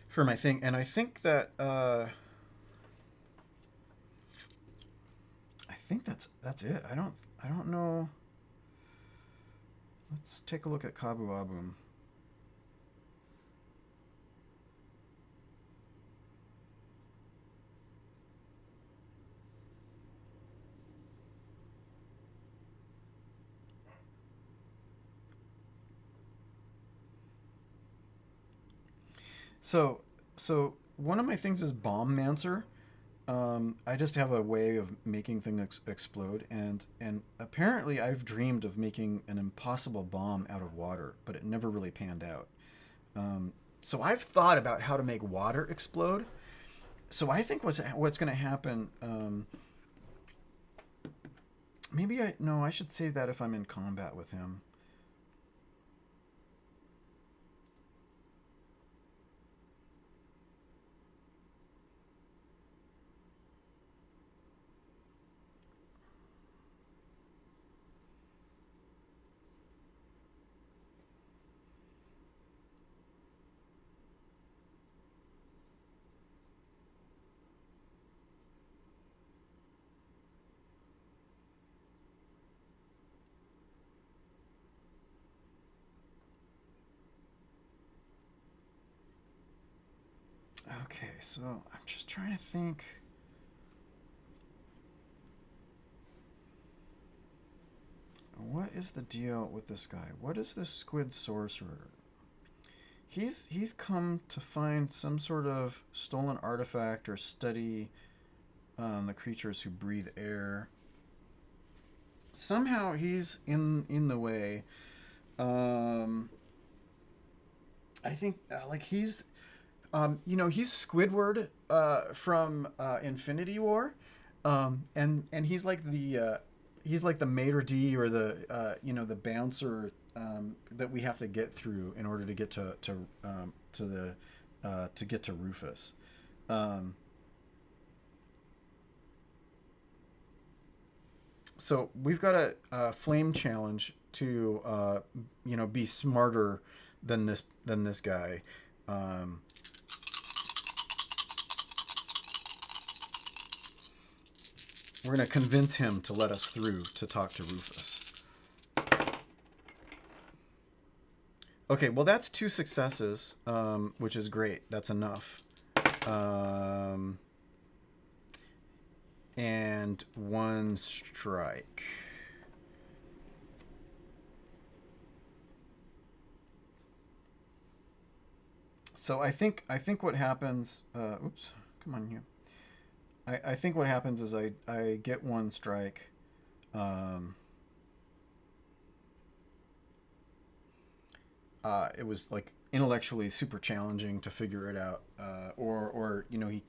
Speaker 1: for my thing, and I think that I think that's it. I don't know. Let's take a look at Kabo Aboom. So one of my things is Bomb Mancer. I just have a way of making things explode, and apparently I've dreamed of making an impossible bomb out of water, but it never really panned out. So I've thought about how to make water explode. So I think what's going to happen. Maybe I should save that if I'm in combat with him. Okay, so I'm just trying to think. What is the deal with this guy? What is this Squid Sorcerer? He's come to find some sort of stolen artifact or study the creatures who breathe air. Somehow he's in the way. I think like he's he's Squidward from Infinity War, and he's like the maitre d' or the bouncer that we have to get through in order to get to get to Rufus. So we've got a flame challenge to be smarter than this guy. Um, we're gonna convince him to let us through to talk to Rufus. Okay, well that's 2 successes, which is great. That's enough. And 1 strike. So I think what happens. Oops, come on here. I think what happens is I get 1 strike. It was like intellectually super challenging to figure it out, or he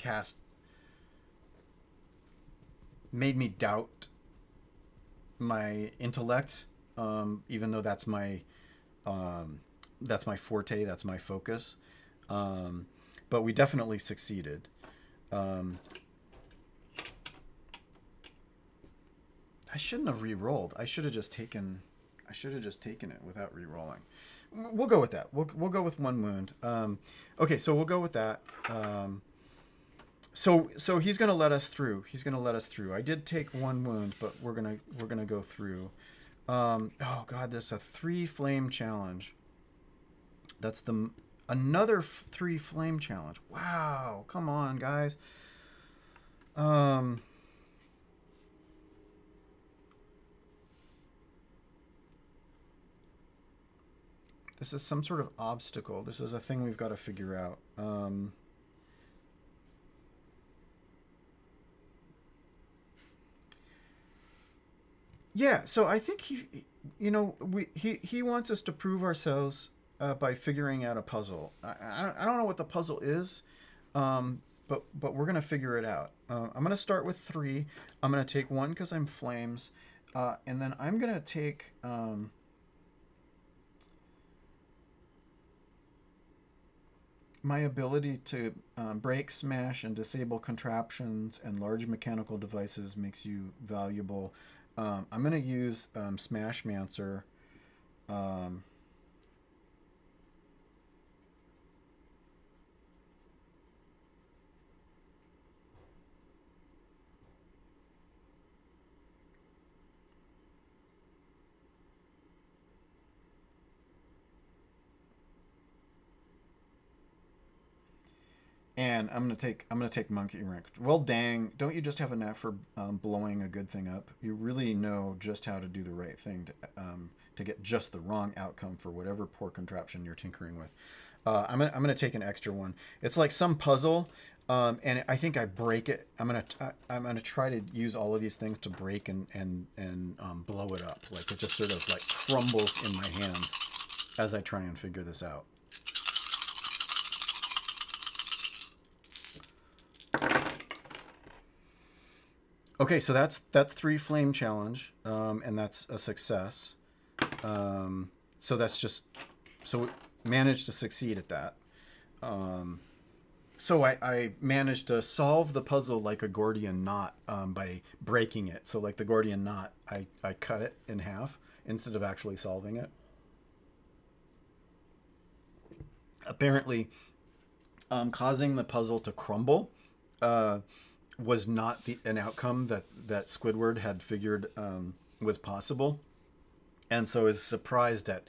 Speaker 1: made me doubt my intellect, even though that's my forte, that's my focus. But we definitely succeeded. I shouldn't have re-rolled. I should have just taken it without re-rolling. We'll go with that. We'll go with 1 wound. Okay, so we'll go with that. So he's gonna let us through. I did take 1 wound, but we're gonna go through. Oh God, this is a 3 flame challenge. That's another 3 flame challenge. Wow, come on, guys. This is some sort of obstacle. This is a thing we've got to figure out. Yeah, so I think he wants us to prove ourselves by figuring out a puzzle. I don't know what the puzzle is, but we're gonna figure it out. I'm gonna start with 3. I'm gonna take 1 because I'm flames, and then I'm gonna take. My ability to break, smash, and disable contraptions and large mechanical devices makes you valuable. I'm going to use Smashmancer. And I'm gonna take monkey rank. Well, dang! Don't you just have a knack for blowing a good thing up? You really know just how to do the right thing to get just the wrong outcome for whatever poor contraption you're tinkering with. I'm gonna take an extra 1. It's like some puzzle, and I think I break it. I'm gonna try to use all of these things to break and blow it up. Like it just sort of like crumbles in my hands as I try and figure this out. Okay, so that's 3 flame challenge, and that's a success. So that's just so we managed to succeed at that. So I managed to solve the puzzle like a Gordian knot by breaking it. So like the Gordian knot, I cut it in half instead of actually solving it. Apparently, causing the puzzle to crumble was not an outcome that Squidward had figured was possible, and so is surprised at,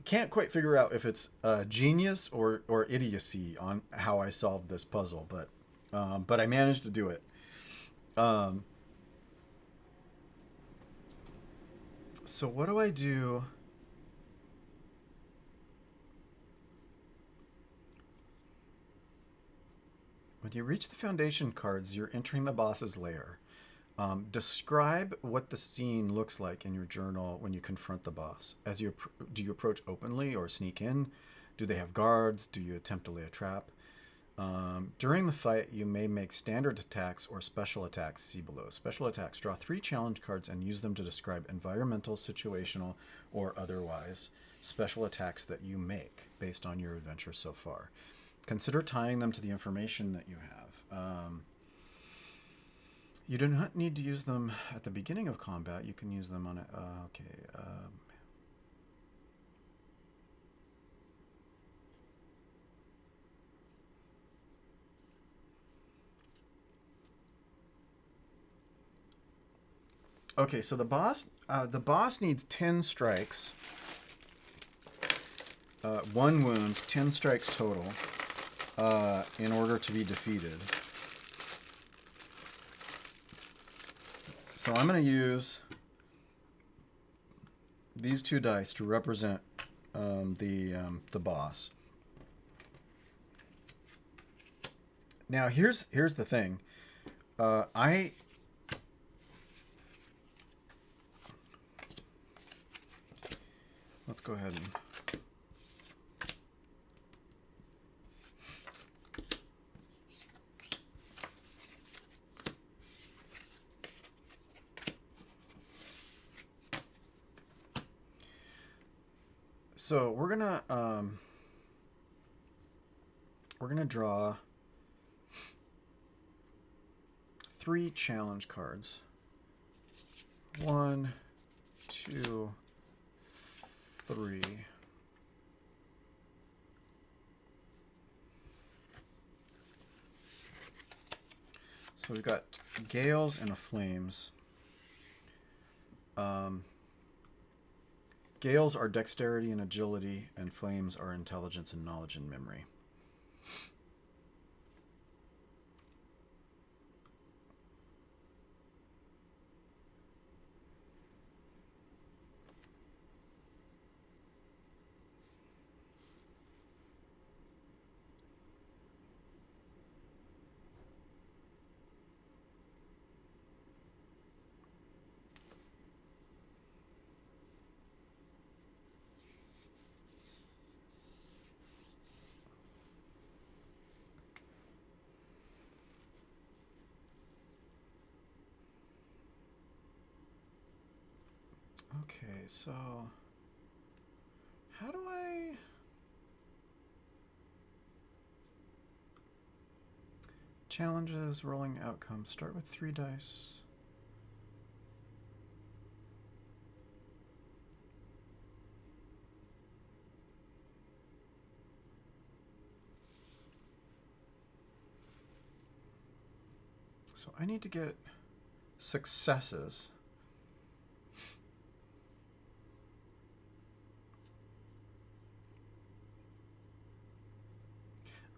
Speaker 1: can't quite figure out if it's genius or idiocy on how I solved this puzzle, but I managed to do it. So what do I do? When you reach the foundation cards, you're entering the boss's lair. Describe what the scene looks like in your journal when you confront the boss. Do you approach openly or sneak in? Do they have guards? Do you attempt to lay a trap? During the fight, you may make standard attacks or special attacks. See below. Special attacks. Draw 3 challenge cards and use them to describe environmental, situational, or otherwise special attacks that you make based on your adventure so far. Consider tying them to the information that you have. You do not need to use them at the beginning of combat. You can use them on it. Okay. Okay, so the boss needs 10 strikes. 1 wound, 10 strikes total, in order to be defeated. So I'm going to use these 2 dice to represent the boss. Now here's the thing. Let's go ahead and so we're gonna draw 3 challenge cards. 1, 2, 3. So we've got Gales and a Flames. Gales are dexterity and agility, and Flames are intelligence and knowledge and memory. Okay, so how do I... Challenges, rolling outcomes. Start with 3 dice. So I need to get successes.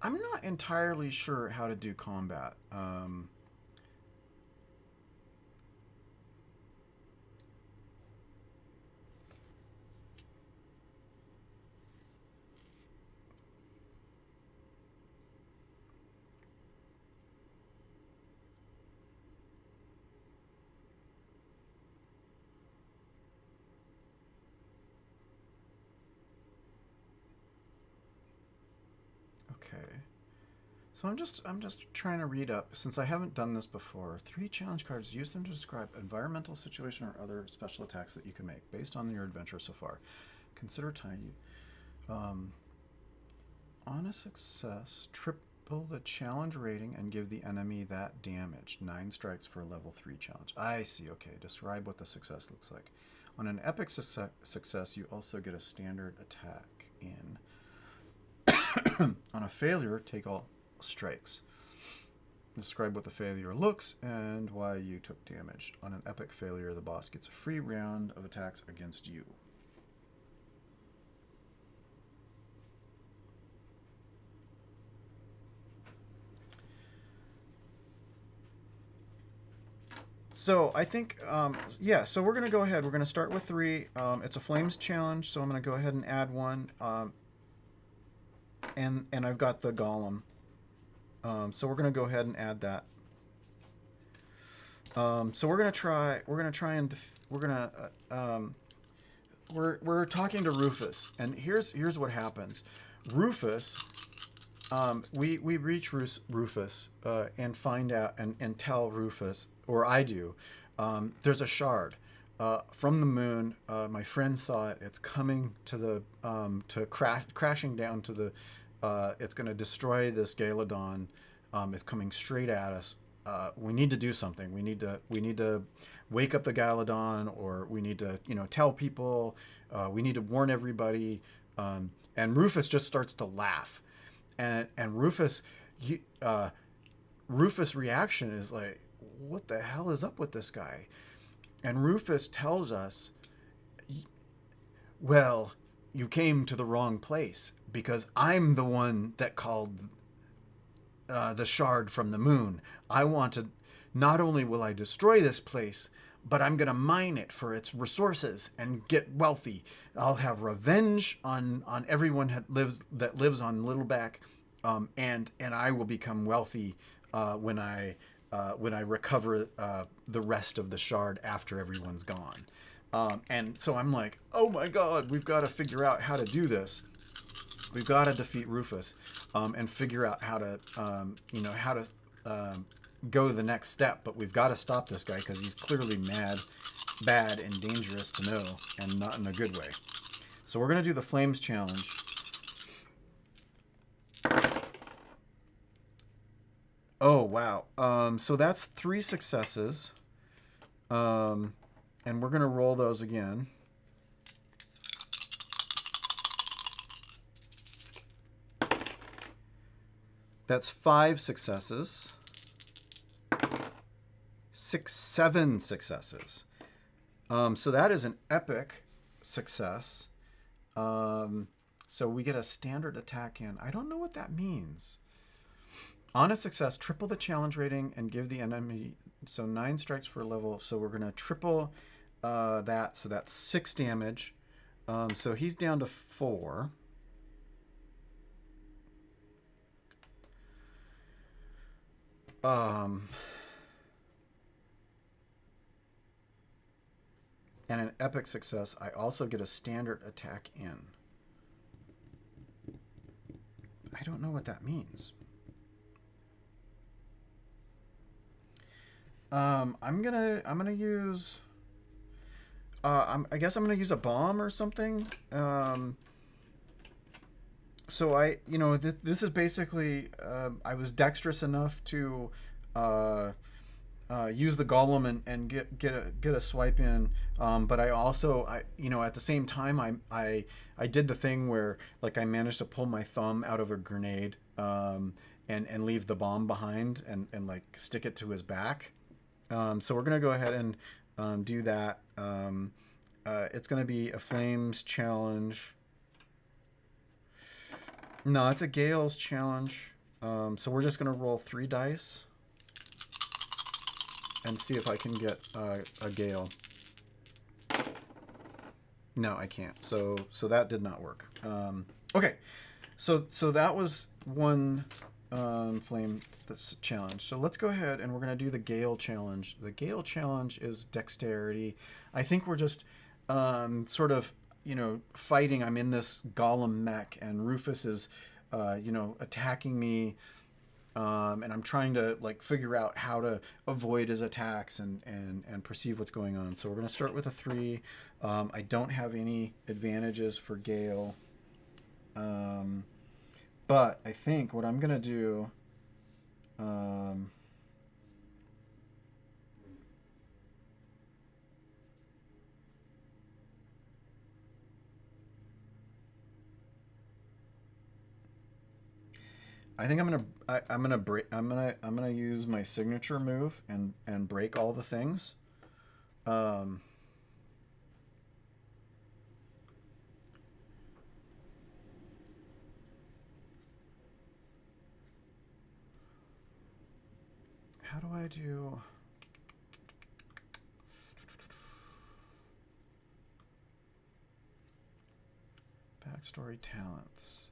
Speaker 1: I'm not entirely sure how to do combat. Okay. So I'm just trying to read up, since I haven't done this before. 3 challenge cards. Use them to describe environmental situation or other special attacks that you can make based on your adventure so far. Consider tiny. On a success, triple the challenge rating and give the enemy that damage. 9 strikes for a level 3 challenge. I see. Okay. Describe what the success looks like. On an epic success, you also get a standard attack in. On a failure, take all strikes. Describe what the failure looks and why you took damage. On an epic failure, the boss gets a free round of attacks against you. So I think, yeah, so we're going to go ahead. We're going to start with 3. It's a Flames challenge, so I'm going to go ahead and add 1. And I've got the Golem. So we're going to go ahead and add that. So we're going to try and we're talking to Rufus, and here's what happens. Rufus, we reach Rufus and find out and tell Rufus, or I do, there's a shard from the moon. My friend saw it. It's coming to the crashing down to the. It's going to destroy this Gladedon. It's coming straight at us. we need to do something. We need to wake up the Gladedon, or we need to, tell people. We need to warn everybody. And Rufus just starts to laugh, and Rufus, Rufus' reaction is like, "What the hell is up with this guy?" And Rufus tells us, "Well, you came to the wrong place, because I'm the one that called the shard from the moon. I want to, not only will I destroy this place, but I'm going to mine it for its resources and get wealthy. I'll have revenge on everyone that lives on Littleback, and I will become wealthy when I recover the rest of the shard after everyone's gone." And so I'm like, "Oh my God, we've got to figure out how to do this. We've got to defeat Rufus, and figure out how to, go to the next step. But we've got to stop this guy, because he's clearly mad, bad, and dangerous to know, and not in a good way." So we're going to do the Flames Challenge. Oh, wow. So that's 3 successes. And we're going to roll those again. That's 5 successes. 7 successes. So that is an epic success. So we get a standard attack in. I don't know what that means. On a success, triple the challenge rating and give the enemy, so 9 strikes for a level. So we're going to triple that. So that's 6 damage. So he's down to 4. And an epic success, I also get a standard attack in. I don't know what that means. I'm gonna use. I guess I'm gonna use a bomb or something. So this is basically. I was dexterous enough to use the golem and get a swipe in. But I also at the same time I did the thing where, like, I managed to pull my thumb out of a grenade and leave the bomb behind and like stick it to his back. So we're gonna go ahead and do that. It's gonna be a Flames challenge. No, it's a Gale's challenge. So we're just gonna roll 3 dice and see if I can get a Gale. No, I can't. So that did not work. Okay, so that was one flame challenge. So let's go ahead and we're going to do the Gale challenge. The Gale challenge is dexterity. I think we're just sort of fighting. I'm in this golem mech, and Rufus is attacking me. And I'm trying to figure out how to avoid his attacks and perceive what's going on. So we're going to start with a 3. I don't have any advantages for Gale. But I think what I'm going to do... I think I'm gonna use my signature move and break all the things. How do I do? Backstory talents.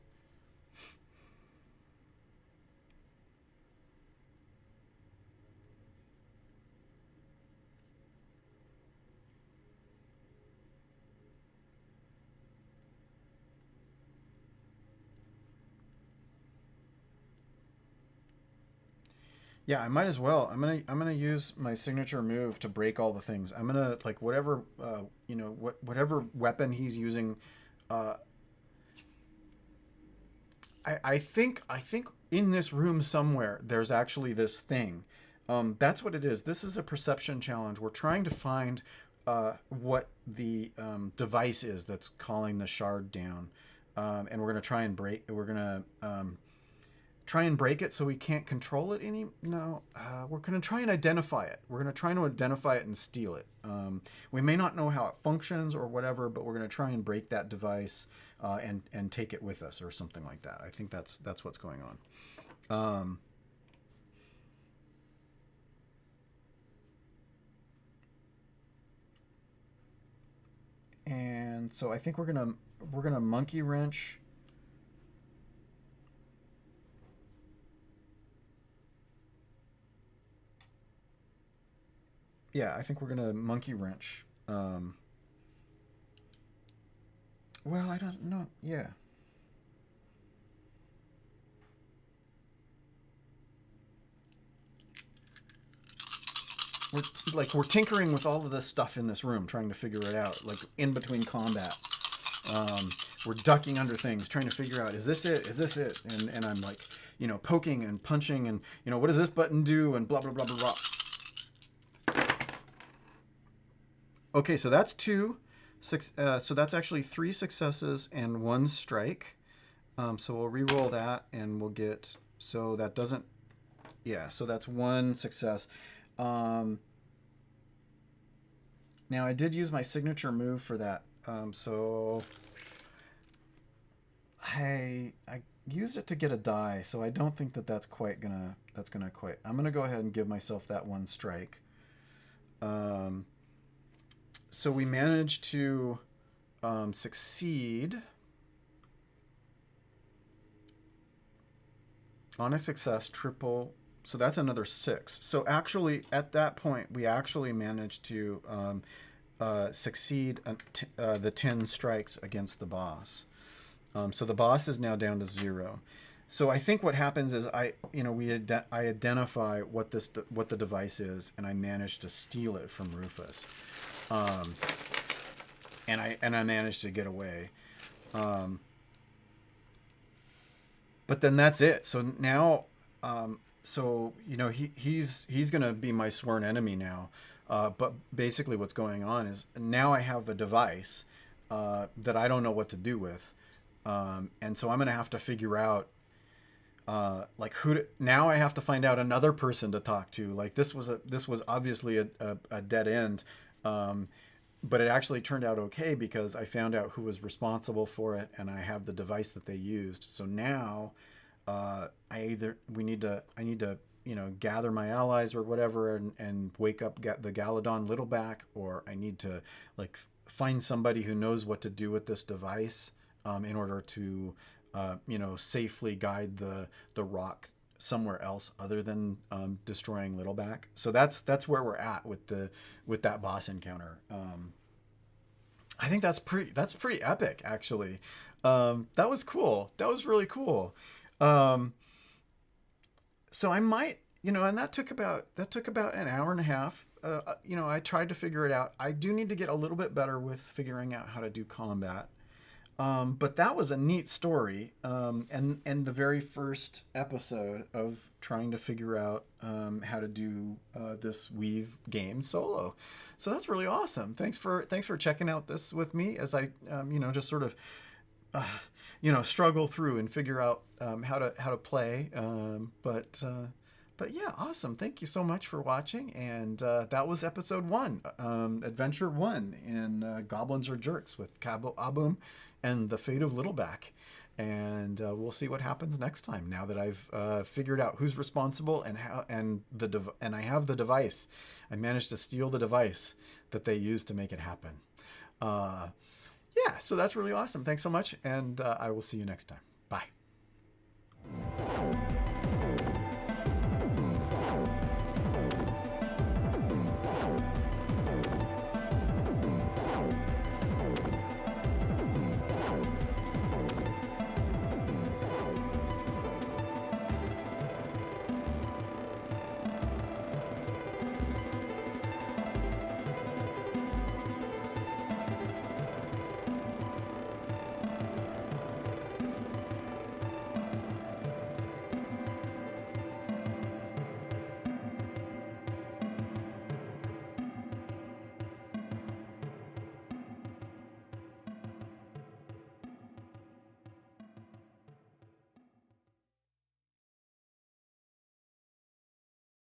Speaker 1: Yeah, I might as well. I'm gonna use my signature move to break all the things. I'm gonna whatever whatever weapon he's using. I think in this room somewhere there's actually this thing. That's what it is. This is a perception challenge. We're trying to find what the device is that's calling the shard down, and we're gonna try and break. We're gonna try and break it so we can't control it any. No, we're gonna try and identify it. We're gonna try to identify it and steal it. We may not know how it functions or whatever, but we're gonna try and break that device and take it with us or something like that. I think that's what's going on. And so I think we're gonna monkey wrench. Yeah, I think we're gonna monkey wrench. Well, I don't know. Yeah. We're tinkering with all of this stuff in this room, trying to figure it out. Like in between combat, we're ducking under things, trying to figure out, is this it? Is this it? And I'm like, poking and punching, and what does this button do? And blah blah blah blah blah. Okay, so that's so that's actually 3 successes and 1 strike. So we'll re-roll that, and we'll get. So that doesn't. Yeah. So that's 1 success. Now I did use my signature move for that. So I used it to get a die, so I don't think that's gonna quite. I'm gonna go ahead and give myself that 1 strike. So we managed to succeed on a success, triple. So that's another 6. So actually, at that point, we actually managed to succeed the 10 strikes against the boss. So the boss is now down to 0. So I think what happens is I identify what the device is, and I managed to steal it from Rufus, and I managed to get away. But then that's it. So now. So he's gonna be my sworn enemy now, but basically what's going on is now I have a device that I don't know what to do with, and so I'm gonna have to figure out now I have to find out another person to talk to. Like this was obviously a dead end, but it actually turned out okay because I found out who was responsible for it, and I have the device that they used. So now. I need to gather my allies or whatever and wake up the Gladedon Littleback, or I need to find somebody who knows what to do with this device in order to safely guide the rock somewhere else other than destroying Littleback. So that's where we're at with that boss encounter. I think that's pretty epic actually. That was cool. That was really cool. So I might, and that took about an hour and a half. I tried to figure it out. I do need to get a little bit better with figuring out how to do combat. But that was a neat story. And the very first episode of trying to figure out how to do this Weave game solo. So that's really awesome. Thanks for checking out this with me as I just sort of struggle through and figure out how to play. But yeah, awesome. Thank you so much for watching. And that was episode 1, adventure 1 in Goblins or Jerks with Kabo Aboom and the fate of Littleback. And we'll see what happens next time. Now that I've figured out who's responsible and how, and I have the device. I managed to steal the device that they used to make it happen. Yeah, so that's really awesome. Thanks so much, and I will see you next time. Bye.